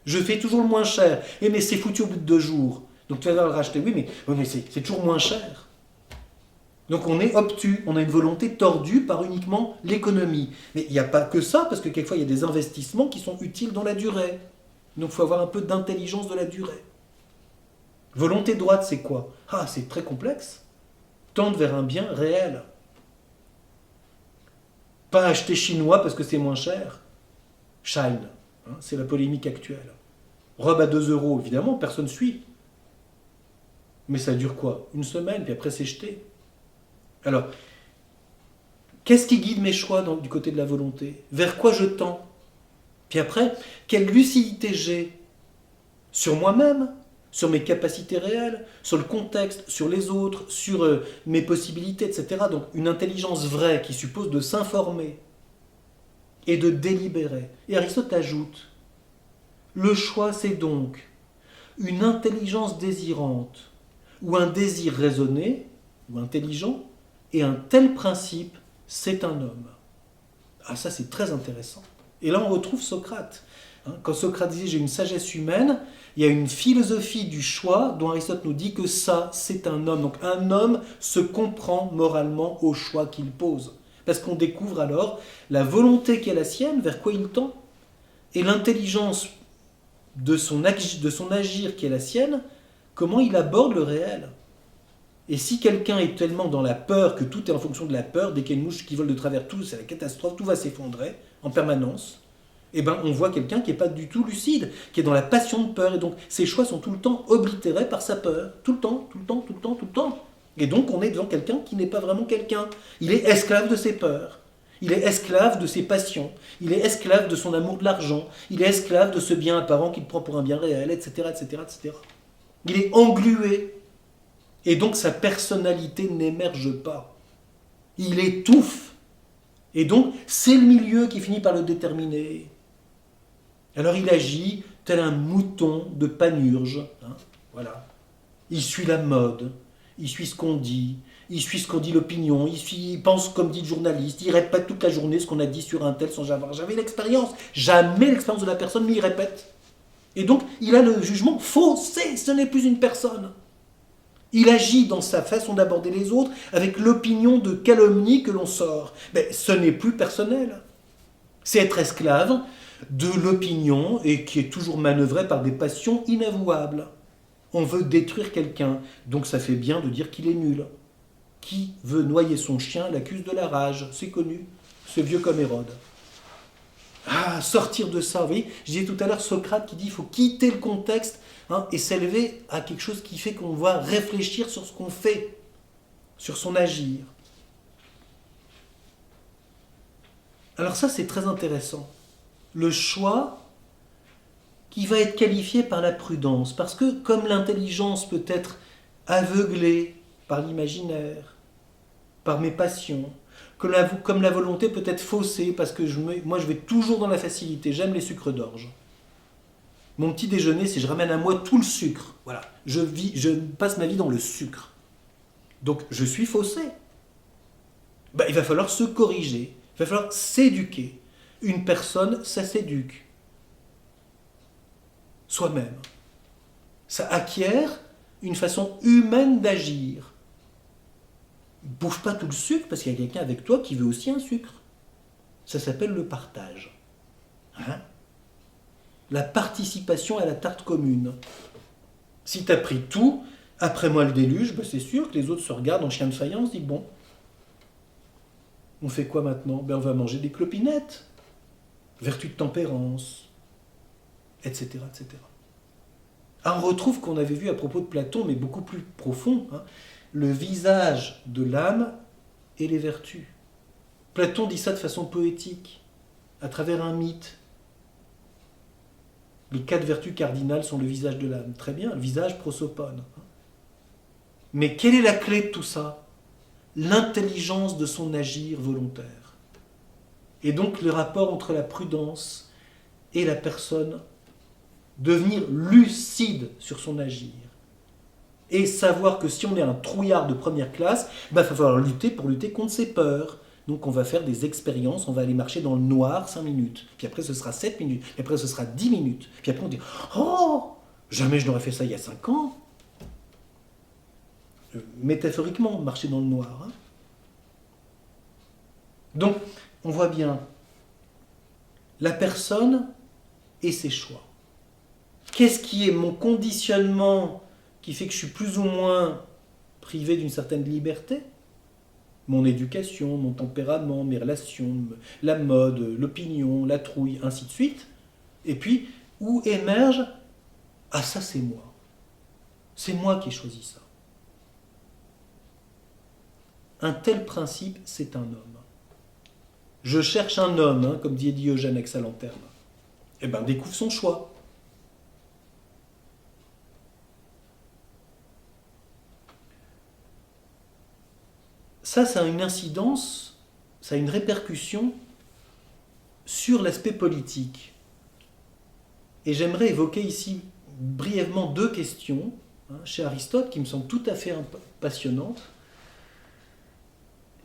Je fais toujours le moins cher. Mais c'est foutu au bout de 2 jours. Donc tu vas le racheter. Oui, mais c'est toujours moins cher. Donc on est obtus, on a une volonté tordue par uniquement l'économie. Mais il n'y a pas que ça, parce que quelquefois il y a des investissements qui sont utiles dans la durée. Donc il faut avoir un peu d'intelligence de la durée. Volonté droite, c'est quoi? C'est très complexe. Tendre vers un bien réel. Pas acheter chinois parce que c'est moins cher. Shine, c'est la polémique actuelle. Robe à 2 €, évidemment, personne ne suit. Mais ça dure quoi? 1 semaine, puis après c'est jeté. Alors, qu'est-ce qui guide mes choix du côté de la volonté? Vers quoi je tends? Puis après, quelle lucidité j'ai sur moi-même, sur mes capacités réelles, sur le contexte, sur les autres, sur mes possibilités, etc. Donc une intelligence vraie qui suppose de s'informer et de délibérer. Et Aristote ajoute, le choix c'est donc une intelligence désirante ou un désir raisonné ou intelligent, et un tel principe, c'est un homme. Ça c'est très intéressant. Et là on retrouve Socrate. Quand Socrate disait « j'ai une sagesse humaine », il y a une philosophie du choix dont Aristote nous dit que ça, c'est un homme. Donc un homme se comprend moralement au choix qu'il pose. Parce qu'on découvre alors la volonté qui est la sienne, vers quoi il tend, et l'intelligence de son agir qui est la sienne, comment il aborde le réel. Et si quelqu'un est tellement dans la peur que tout est en fonction de la peur, dès qu'il y a une mouche qui vole de travers tout, c'est la catastrophe, tout va s'effondrer en permanence, eh ben, on voit quelqu'un qui n'est pas du tout lucide, qui est dans la passion de peur. Et donc, ses choix sont tout le temps oblitérés par sa peur. Tout le temps, tout le temps, tout le temps, tout le temps. Et donc, on est devant quelqu'un qui n'est pas vraiment quelqu'un. Il est esclave de ses peurs. Il est esclave de ses passions. Il est esclave de son amour de l'argent. Il est esclave de ce bien apparent qu'il prend pour un bien réel, etc., etc., etc. Il est englué. Et donc, sa personnalité n'émerge pas. Il étouffe. Et donc, c'est le milieu qui finit par le déterminer. Alors il agit tel un mouton de panurge. Voilà. Il suit la mode, il suit ce qu'on dit, il suit ce qu'on dit l'opinion, il pense comme dit le journaliste, il répète toute la journée ce qu'on a dit sur un tel sans avoir jamais l'expérience. Jamais l'expérience de la personne, mais il répète. Et donc il a le jugement faussé, ce n'est plus une personne. Il agit dans sa façon d'aborder les autres avec l'opinion de calomnie que l'on sort. Mais ce n'est plus personnel. C'est être esclave de l'opinion et qui est toujours manœuvrée par des passions inavouables. On veut détruire quelqu'un, donc ça fait bien de dire qu'il est nul. Qui veut noyer son chien l'accuse de la rage, c'est connu, c'est vieux comme Hérode. Ah, sortir de ça, vous voyez, je disais tout à l'heure Socrate qui dit qu'il faut quitter le contexte et s'élever à quelque chose qui fait qu'on va réfléchir sur ce qu'on fait, sur son agir. Alors ça, c'est très intéressant. Le choix qui va être qualifié par la prudence. Parce que comme l'intelligence peut être aveuglée par l'imaginaire, par mes passions, comme la volonté peut être faussée, parce que moi je vais toujours dans la facilité, j'aime les sucres d'orge. Mon petit déjeuner, c'est je ramène à moi tout le sucre. Voilà, je passe ma vie dans le sucre. Donc je suis faussé. Il va falloir se corriger, il va falloir s'éduquer. Une personne, ça s'éduque. Soi-même. Ça acquiert une façon humaine d'agir. Bouffe pas tout le sucre parce qu'il y a quelqu'un avec toi qui veut aussi un sucre. Ça s'appelle le partage. La participation à la tarte commune. Si tu as pris tout, après moi le déluge, c'est sûr que les autres se regardent en chien de faïence, disent bon, on fait quoi maintenant ? On va manger des clopinettes. Vertu de tempérance, etc., etc. On retrouve qu'on avait vu à propos de Platon, mais beaucoup plus profond, le visage de l'âme et les vertus. Platon dit ça de façon poétique, à travers un mythe. Les 4 vertus cardinales sont le visage de l'âme. Très bien, le visage prosopone. Mais quelle est la clé de tout ça ? L'intelligence de son agir volontaire. Et donc le rapport entre la prudence et la personne, devenir lucide sur son agir. Et savoir que si on est un trouillard de première classe, il va falloir lutter pour lutter contre ses peurs. Donc on va faire des expériences, on va aller marcher dans le noir 5 minutes, puis après ce sera 7 minutes, puis après ce sera 10 minutes, puis après on dit « Oh, jamais je n'aurais fait ça il y a 5 ans !» Métaphoriquement, marcher dans le noir. Donc, on voit bien la personne et ses choix. Qu'est-ce qui est mon conditionnement qui fait que je suis plus ou moins privé d'une certaine liberté ? Mon éducation, mon tempérament, mes relations, la mode, l'opinion, la trouille, ainsi de suite. Et puis, où émerge « Ah, ça c'est moi. C'est moi qui ai choisi ça. » Un tel principe, c'est un homme. Je cherche un homme, comme dit Diogène avec sa lanterne. Eh bien, découvre son choix. Ça a une incidence, ça a une répercussion sur l'aspect politique. Et j'aimerais évoquer ici brièvement 2 questions chez Aristote qui me semblent tout à fait passionnantes.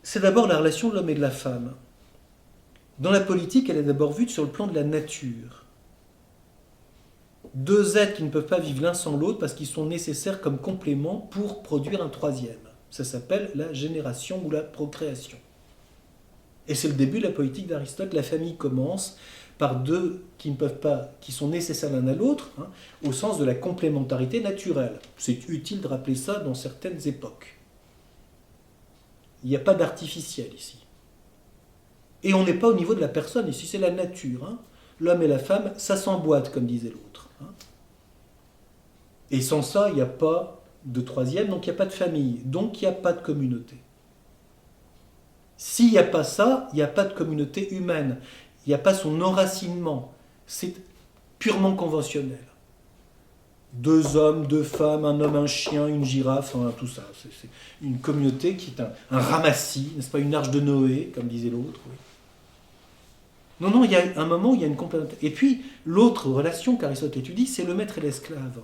C'est d'abord la relation de l'homme et de la femme. Dans la politique, elle est d'abord vue sur le plan de la nature. deux êtres qui ne peuvent pas vivre l'un sans l'autre parce qu'ils sont nécessaires comme complément pour produire un troisième. Ça s'appelle la génération ou la procréation. Et c'est le début de la politique d'Aristote. La famille commence par deux qui ne peuvent pas, qui sont nécessaires l'un à l'autre, au sens de la complémentarité naturelle. C'est utile de rappeler ça dans certaines époques. Il n'y a pas d'artificiel ici. Et on n'est pas au niveau de la personne, ici c'est la nature. L'homme et la femme, ça s'emboîte, comme disait l'autre. Et sans ça, il n'y a pas de troisième, donc il n'y a pas de famille, donc il n'y a pas de communauté. S'il n'y a pas ça, il n'y a pas de communauté humaine. Il n'y a pas son enracinement. C'est purement conventionnel. Deux hommes, deux femmes, un homme, un chien, une girafe, tout ça. C'est une communauté qui est un ramassis, n'est-ce pas, une arche de Noé, comme disait l'autre. Oui. Non, il y a un moment où il y a une complémentarité. Et puis, l'autre relation qu'Aristote étudie, c'est le maître et l'esclave,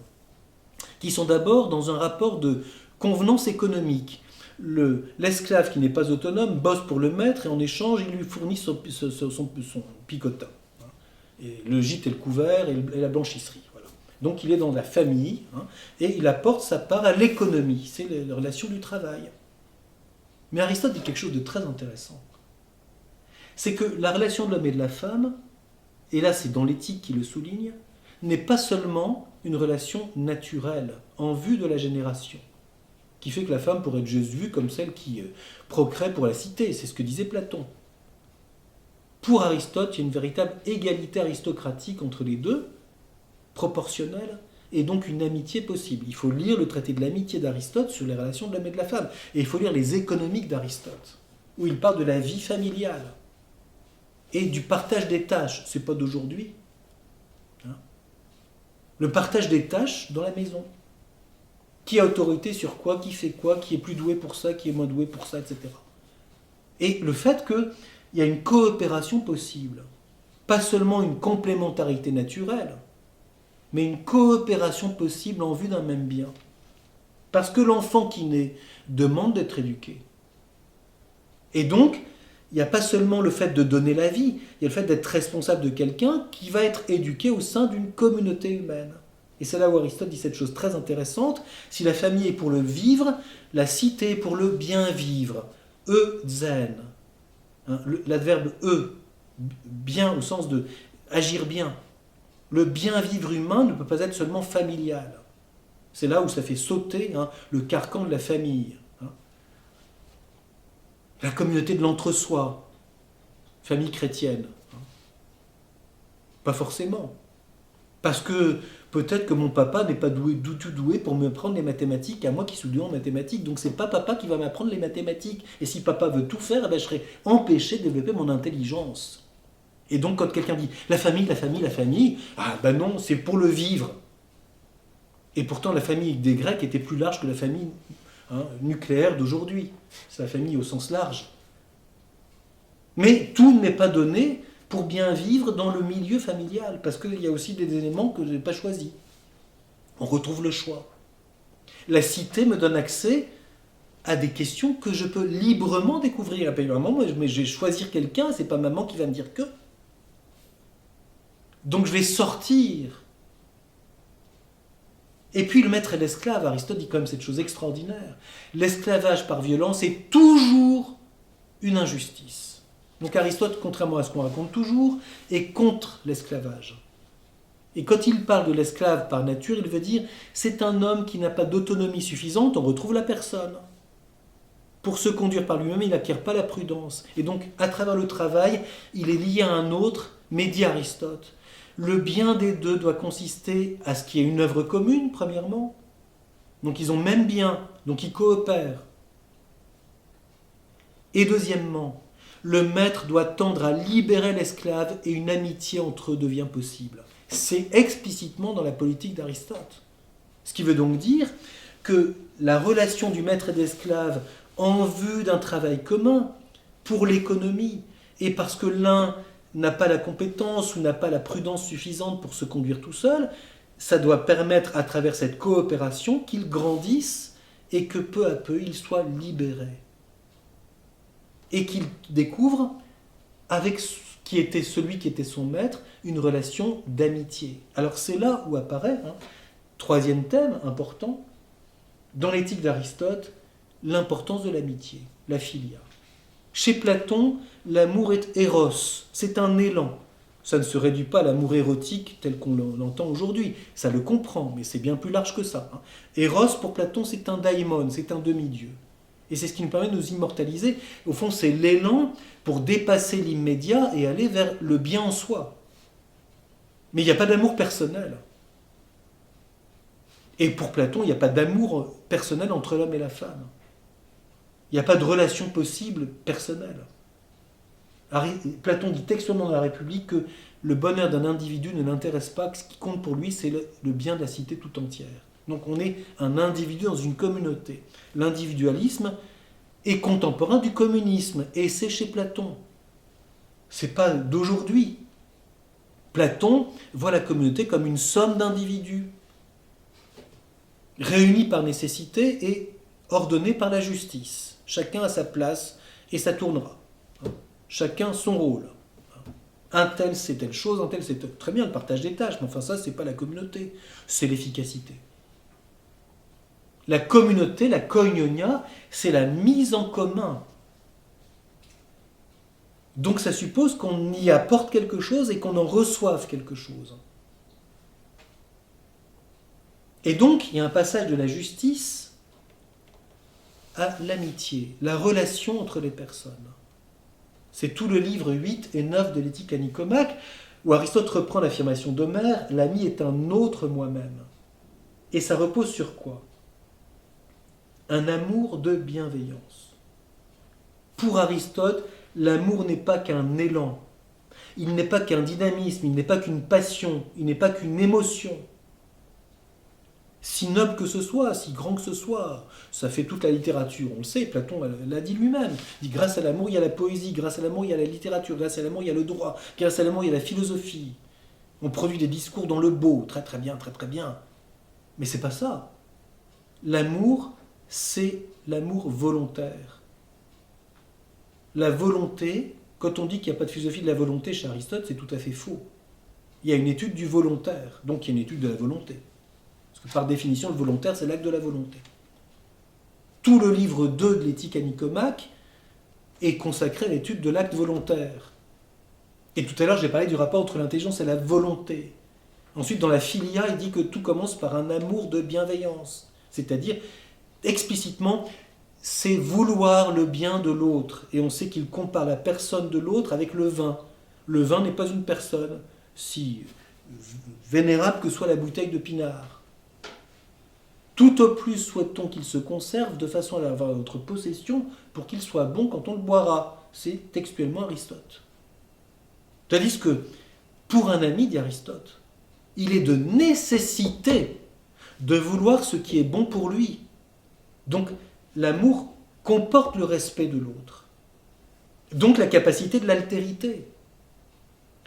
qui sont d'abord dans un rapport de convenance économique. L'esclave qui n'est pas autonome bosse pour le maître et en échange, il lui fournit son picotin. Et le gîte et le couvert et la blanchisserie. Voilà. Donc il est dans la famille et il apporte sa part à l'économie. C'est la relation du travail. Mais Aristote dit quelque chose de très intéressant. C'est que la relation de l'homme et de la femme, et là c'est dans l'éthique qu'il le souligne, n'est pas seulement une relation naturelle en vue de la génération, qui fait que la femme pourrait être juste vue comme celle qui procrée pour la cité. C'est ce que disait Platon. Pour Aristote, il y a une véritable égalité aristocratique entre les deux, proportionnelle, et donc une amitié possible. Il faut lire le traité de l'amitié d'Aristote sur les relations de l'homme et de la femme. Et il faut lire les économiques d'Aristote, où il parle de la vie familiale et du partage des tâches. C'est pas d'aujourd'hui. Le partage des tâches dans la maison. Qui a autorité sur quoi, qui fait quoi, qui est plus doué pour ça, qui est moins doué pour ça, etc. Et le fait qu'il y a une coopération possible, pas seulement une complémentarité naturelle, mais une coopération possible en vue d'un même bien. Parce que l'enfant qui naît demande d'être éduqué. Et donc, il n'y a pas seulement le fait de donner la vie, il y a le fait d'être responsable de quelqu'un qui va être éduqué au sein d'une communauté humaine. Et c'est là où Aristote dit cette chose très intéressante. Si la famille est pour le vivre, la cité est pour le bien vivre. Zen. L'adverbe bien au sens de agir bien. Le bien vivre humain ne peut pas être seulement familial. C'est là où ça fait sauter le carcan de la famille. La communauté de l'entre-soi, famille chrétienne. Pas forcément. Parce que peut-être que mon papa n'est pas du tout doué pour me prendre les mathématiques, à moi qui suis doué en mathématiques. Donc c'est pas papa qui va m'apprendre les mathématiques. Et si papa veut tout faire, je serai empêché de développer mon intelligence. Et donc quand quelqu'un dit la famille, non, c'est pour le vivre. Et pourtant la famille des Grecs était plus large que la famille nucléaire d'aujourd'hui. C'est la famille au sens large. Mais tout n'est pas donné pour bien vivre dans le milieu familial, parce qu'il y a aussi des éléments que je n'ai pas choisis. On retrouve le choix. La cité me donne accès à des questions que je peux librement découvrir. Mais je vais choisir quelqu'un, c'est pas maman qui va me dire que. Donc je vais sortir. Et puis le maître et l'esclave, Aristote dit quand même cette chose extraordinaire. L'esclavage par violence est toujours une injustice. Donc Aristote, contrairement à ce qu'on raconte toujours, est contre l'esclavage. Et quand il parle de l'esclave par nature, il veut dire c'est un homme qui n'a pas d'autonomie suffisante, on retrouve la personne. Pour se conduire par lui-même, il n'acquiert pas la prudence. Et donc, à travers le travail, il est lié à un autre, mais dit Aristote. Le bien des deux doit consister à ce qu'il y ait une œuvre commune, premièrement. Donc ils ont même bien, donc ils coopèrent. Et deuxièmement, le maître doit tendre à libérer l'esclave et une amitié entre eux devient possible. C'est explicitement dans la politique d'Aristote. Ce qui veut donc dire que la relation du maître et de l'esclave en vue d'un travail commun pour l'économie, et parce que l'un n'a pas la compétence ou n'a pas la prudence suffisante pour se conduire tout seul, ça doit permettre à travers cette coopération qu'il grandisse et que peu à peu il soit libéré. Et qu'il découvre avec qui était celui qui était son maître, une relation d'amitié. Alors c'est là où apparaît, troisième thème important, dans l'éthique d'Aristote, l'importance de l'amitié, la philia. Chez Platon, l'amour est éros, c'est un élan. Ça ne se réduit pas à l'amour érotique tel qu'on l'entend aujourd'hui. Ça le comprend, mais c'est bien plus large que ça. Éros, pour Platon, c'est un daimon, c'est un demi-dieu. Et c'est ce qui nous permet de nous immortaliser. Au fond, c'est l'élan pour dépasser l'immédiat et aller vers le bien en soi. Mais il n'y a pas d'amour personnel. Et pour Platon, il n'y a pas d'amour personnel entre l'homme et la femme. Il n'y a pas de relation possible personnelle. Platon dit textuellement dans la République que le bonheur d'un individu ne l'intéresse pas, que ce qui compte pour lui, c'est le bien de la cité tout entière. Donc on est un individu dans une communauté. L'individualisme est contemporain du communisme, et c'est chez Platon. C'est pas d'aujourd'hui. Platon voit la communauté comme une somme d'individus, réunis par nécessité et ordonnés par la justice. Chacun a sa place et ça tournera. Chacun son rôle. Un tel c'est telle chose, un tel c'est telle. Très bien le partage des tâches, mais enfin ça c'est pas la communauté, c'est l'efficacité. La communauté, la koinonia, c'est la mise en commun. Donc ça suppose qu'on y apporte quelque chose et qu'on en reçoive quelque chose. Et donc il y a un passage de la justice à l'amitié, la relation entre les personnes. C'est tout le livre 8 et 9 de l'éthique à Nicomaque, où Aristote reprend l'affirmation d'Homère, l'ami est un autre moi-même. Et ça repose sur quoi ? Un amour de bienveillance. Pour Aristote, l'amour n'est pas qu'un élan, il n'est pas qu'un dynamisme, il n'est pas qu'une passion, il n'est pas qu'une émotion. Si noble que ce soit, si grand que ce soit, ça fait toute la littérature, on le sait, Platon l'a dit lui-même. Il dit grâce à l'amour, il y a la poésie, grâce à l'amour, il y a la littérature, grâce à l'amour, il y a le droit, grâce à l'amour, il y a la philosophie. On produit des discours dans le beau, très très bien, très très bien. Mais c'est pas ça. L'amour, c'est l'amour volontaire. La volonté, quand on dit qu'il n'y a pas de philosophie de la volonté chez Aristote, c'est tout à fait faux. Il y a une étude du volontaire, donc il y a une étude de la volonté. Parce que par définition, le volontaire, c'est l'acte de la volonté. Tout le livre 2 de l'éthique à Nicomaque est consacré à l'étude de l'acte volontaire. Et tout à l'heure, j'ai parlé du rapport entre l'intelligence et la volonté. Ensuite, dans la philia, il dit que tout commence par un amour de bienveillance. C'est-à-dire, explicitement, c'est vouloir le bien de l'autre. Et on sait qu'il compare la personne de l'autre avec le vin. Le vin n'est pas une personne, si vénérable que soit la bouteille de pinard. Tout au plus souhaitons qu'il se conserve de façon à l'avoir dans notre possession pour qu'il soit bon quand on le boira. C'est textuellement Aristote. Tandis que, pour un ami, dit Aristote, il est de nécessité de vouloir ce qui est bon pour lui. Donc, l'amour comporte le respect de l'autre. Donc, la capacité de l'altérité.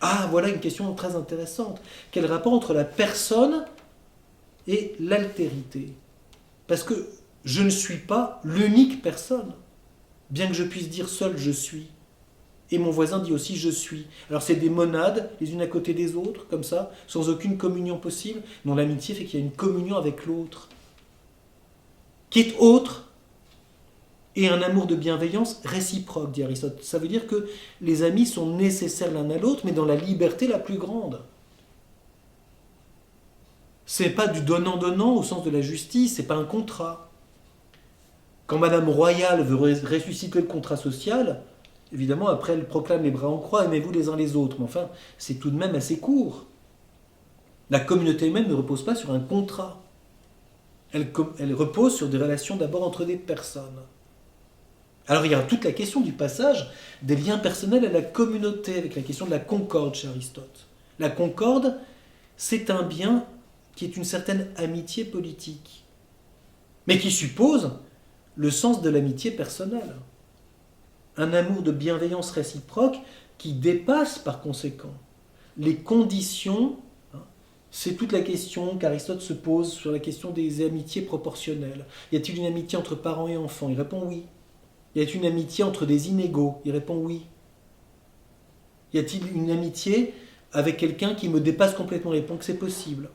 Ah, voilà une question très intéressante. Quel rapport entre la personne et l'altérité? Parce que je ne suis pas l'unique personne, bien que je puisse dire seul je suis. Et mon voisin dit aussi je suis. Alors c'est des monades, les unes à côté des autres, comme ça, sans aucune communion possible. Non, l'amitié fait qu'il y a une communion avec l'autre, qui est autre, et un amour de bienveillance réciproque, dit Aristote. Ça veut dire que les amis sont nécessaires l'un à l'autre, mais dans la liberté la plus grande. C'est pas du donnant-donnant au sens de la justice, c'est pas un contrat. Quand Madame Royale veut ressusciter le contrat social, évidemment, après, elle proclame les bras en croix, aimez-vous les uns les autres. Mais enfin, c'est tout de même assez court. La communauté humaine ne repose pas sur un contrat. Elle repose sur des relations d'abord entre des personnes. Alors il y a toute la question du passage des liens personnels à la communauté, avec la question de la concorde chez Aristote. La concorde, c'est un bien qui est une certaine amitié politique, mais qui suppose le sens de l'amitié personnelle. Un amour de bienveillance réciproque qui dépasse par conséquent les conditions. C'est toute la question qu'Aristote se pose sur la question des amitiés proportionnelles. Y a-t-il une amitié entre parents et enfants? Il répond oui. Y a-t-il une amitié entre des inégaux? Il répond oui. Y a-t-il une amitié avec quelqu'un qui me dépasse complètement? Répond que c'est possible.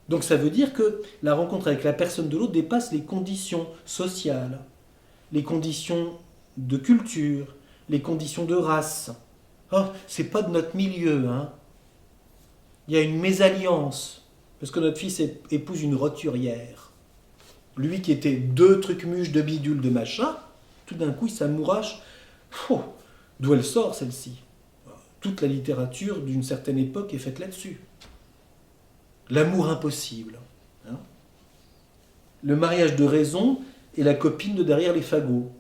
Donc ça veut dire que la rencontre avec la personne de l'autre dépasse les conditions sociales, les conditions de culture, les conditions de race. Oh, c'est pas de notre milieu, hein. Il y a une mésalliance, parce que notre fils épouse une roturière. Lui qui était 2 trucs muches de bidule de machin, tout d'un coup il s'amourache. Oh, d'où elle sort celle-ci? Toute la littérature d'une certaine époque est faite là-dessus. L'amour impossible. Hein. Le mariage de raison est la copine de derrière les fagots.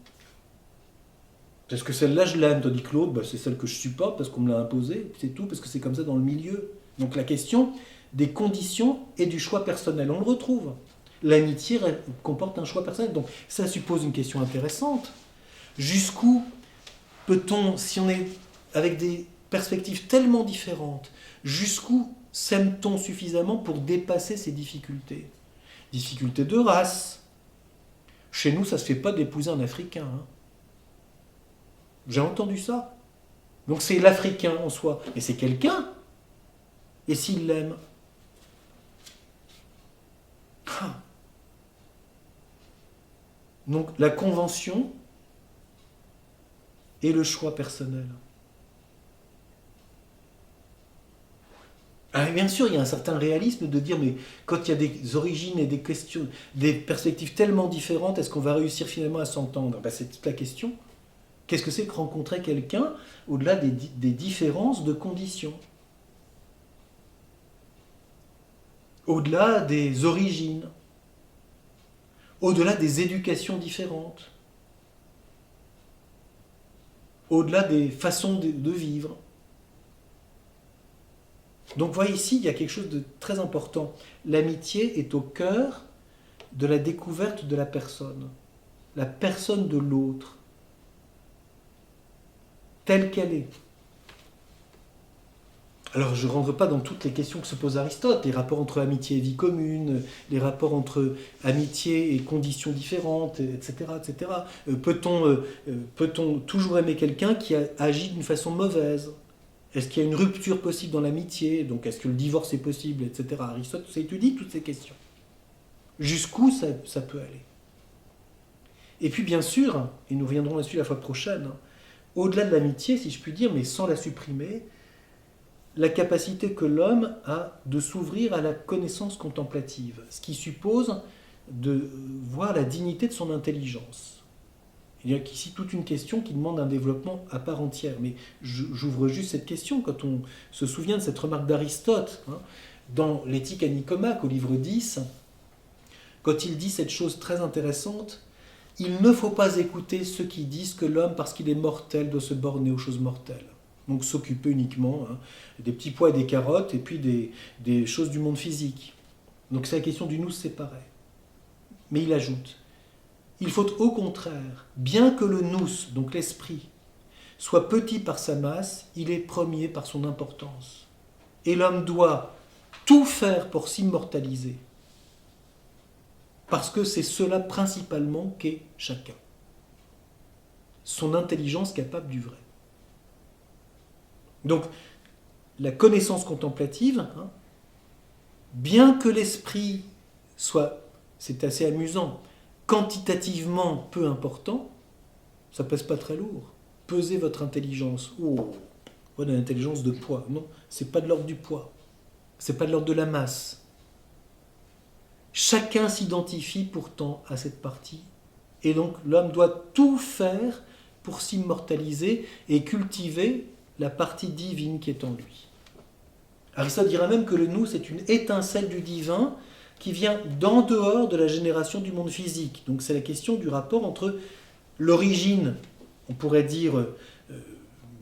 Parce que celle-là, je l'aime, tandis que l'autre, c'est celle que je supporte parce qu'on me l'a imposée, c'est tout, parce que c'est comme ça dans le milieu. Donc la question des conditions et du choix personnel, on le retrouve. L'amitié comporte un choix personnel. Donc ça suppose une question intéressante. Jusqu'où peut-on, si on est avec des perspectives tellement différentes, jusqu'où s'aime-t-on suffisamment pour dépasser ces difficultés? Difficultés de race. Chez nous, ça ne se fait pas d'épouser un Africain. Hein. J'ai entendu ça. Donc c'est l'Africain en soi. Mais c'est quelqu'un. Et s'il l'aime? Donc la convention et le choix personnel. Alors, bien sûr, il y a un certain réalisme de dire, mais quand il y a des origines et des questions, des perspectives tellement différentes, est-ce qu'on va réussir finalement à s'entendre? C'est toute la question. Qu'est-ce que c'est que rencontrer quelqu'un au-delà des différences de conditions? Au-delà des origines? Au-delà des éducations différentes? Au-delà des façons de vivre? Donc vous voyez ici, il y a quelque chose de très important. L'amitié est au cœur de la découverte de la personne de l'autre, telle qu'elle est. Alors je ne rentre pas dans toutes les questions que se pose Aristote, les rapports entre amitié et vie commune, les rapports entre amitié et conditions différentes, etc. etc. Peut-on toujours aimer quelqu'un qui agit d'une façon mauvaise? Est-ce qu'il y a une rupture possible dans l'amitié? Donc est-ce que le divorce est possible, etc. Aristote s'étudie toutes ces questions. Jusqu'où ça peut aller? Et puis bien sûr, et nous reviendrons là-dessus la fois prochaine, au-delà de l'amitié, si je puis dire, mais sans la supprimer, la capacité que l'homme a de s'ouvrir à la connaissance contemplative, ce qui suppose de voir la dignité de son intelligence. Il y a ici toute une question qui demande un développement à part entière. Mais j'ouvre juste cette question quand on se souvient de cette remarque d'Aristote, hein, dans l'Éthique à Nicomaque, au livre 10, quand il dit cette chose très intéressante, « Il ne faut pas écouter ceux qui disent que l'homme, parce qu'il est mortel, doit se borner aux choses mortelles. » Donc s'occuper uniquement des petits pois et des carottes, et puis des choses du monde physique. Donc c'est la question du nous séparé. Mais il ajoute, il faut au contraire, bien que le nous, donc l'esprit, soit petit par sa masse, il est premier par son importance. Et l'homme doit tout faire pour s'immortaliser. Parce que c'est cela principalement qu'est chacun. Son intelligence capable du vrai. Donc, la connaissance contemplative, bien que l'esprit soit, c'est assez amusant, quantitativement peu important, ça pèse pas très lourd. Pesez votre intelligence. Oh, on a une intelligence de poids. Non, c'est pas de l'ordre du poids. C'est pas de l'ordre de la masse. Chacun s'identifie pourtant à cette partie. Et donc l'homme doit tout faire pour s'immortaliser et cultiver la partie divine qui est en lui. Aristote dira même que le nous, c'est une étincelle du divin qui vient d'en dehors de la génération du monde physique. Donc c'est la question du rapport entre l'origine, on pourrait dire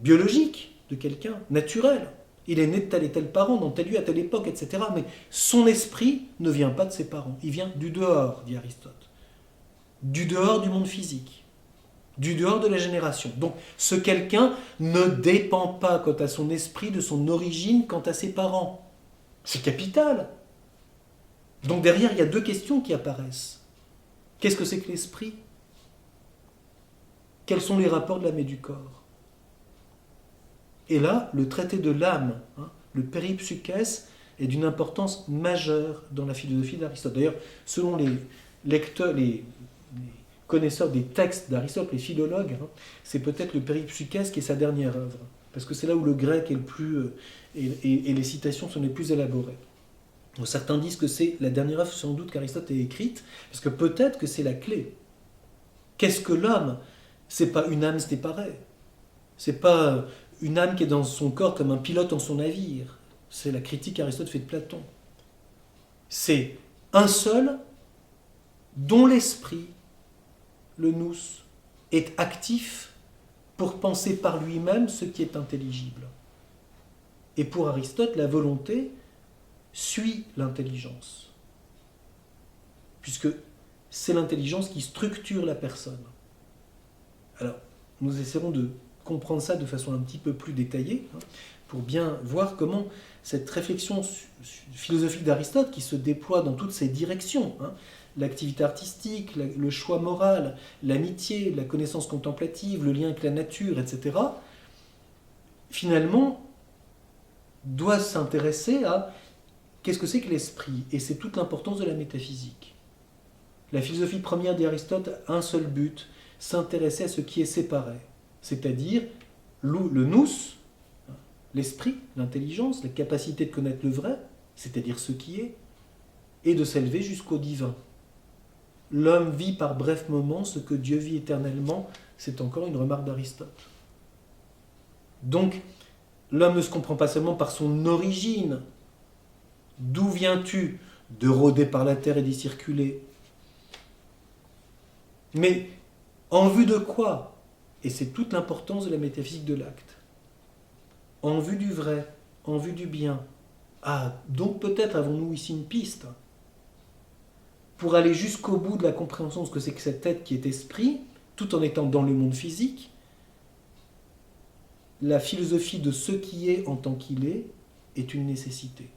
biologique de quelqu'un, naturelle. Il est né de tel et tel parent, dans tel lieu, à telle époque, etc. Mais son esprit ne vient pas de ses parents. Il vient du dehors, dit Aristote. Du dehors du monde physique. Du dehors de la génération. Donc ce quelqu'un ne dépend pas quant à son esprit de son origine quant à ses parents. C'est capital. Donc derrière, il y a deux questions qui apparaissent. Qu'est-ce que c'est que l'esprit? Quels sont les rapports de l'âme et du corps? Et là, le traité de l'âme, le Péripsukès, est d'une importance majeure dans la philosophie d'Aristote. D'ailleurs, selon les lecteurs, les connaisseurs des textes d'Aristote, les philologues, c'est peut-être le Péripsukès qui est sa dernière œuvre, parce que c'est là où le grec est le plus et les citations sont les plus élaborées. Donc, certains disent que c'est la dernière œuvre sans doute qu'Aristote ait écrite, parce que peut-être que c'est la clé. Qu'est-ce que l'homme? C'est pas une âme séparée. C'est pas une âme qui est dans son corps comme un pilote en son navire. C'est la critique qu'Aristote fait de Platon. C'est un seul dont l'esprit, le nous, est actif pour penser par lui-même ce qui est intelligible. Et pour Aristote, la volonté suit l'intelligence, puisque c'est l'intelligence qui structure la personne. Alors, nous essaierons de comprendre ça de façon un petit peu plus détaillée, pour bien voir comment cette réflexion philosophique d'Aristote, qui se déploie dans toutes ses directions, l'activité artistique, le choix moral, l'amitié, la connaissance contemplative, le lien avec la nature, etc., finalement, doit s'intéresser à qu'est-ce que c'est que l'esprit. Et c'est toute l'importance de la métaphysique. La philosophie première d'Aristote a un seul but, s'intéresser à ce qui est séparé, c'est-à-dire le nous, l'esprit, l'intelligence, la capacité de connaître le vrai, c'est-à-dire ce qui est, et de s'élever jusqu'au divin. L'homme vit par brefs moments ce que Dieu vit éternellement, c'est encore une remarque d'Aristote. Donc, l'homme ne se comprend pas seulement par son origine. D'où viens-tu? De rôder par la terre et d'y circuler. Mais en vue de quoi? Et c'est toute l'importance de la métaphysique de l'acte. En vue du vrai, en vue du bien. Ah, donc peut-être avons-nous ici une piste pour aller jusqu'au bout de la compréhension de ce que c'est que cette tête qui est esprit, tout en étant dans le monde physique. La philosophie de ce qui est en tant qu'il est une nécessité.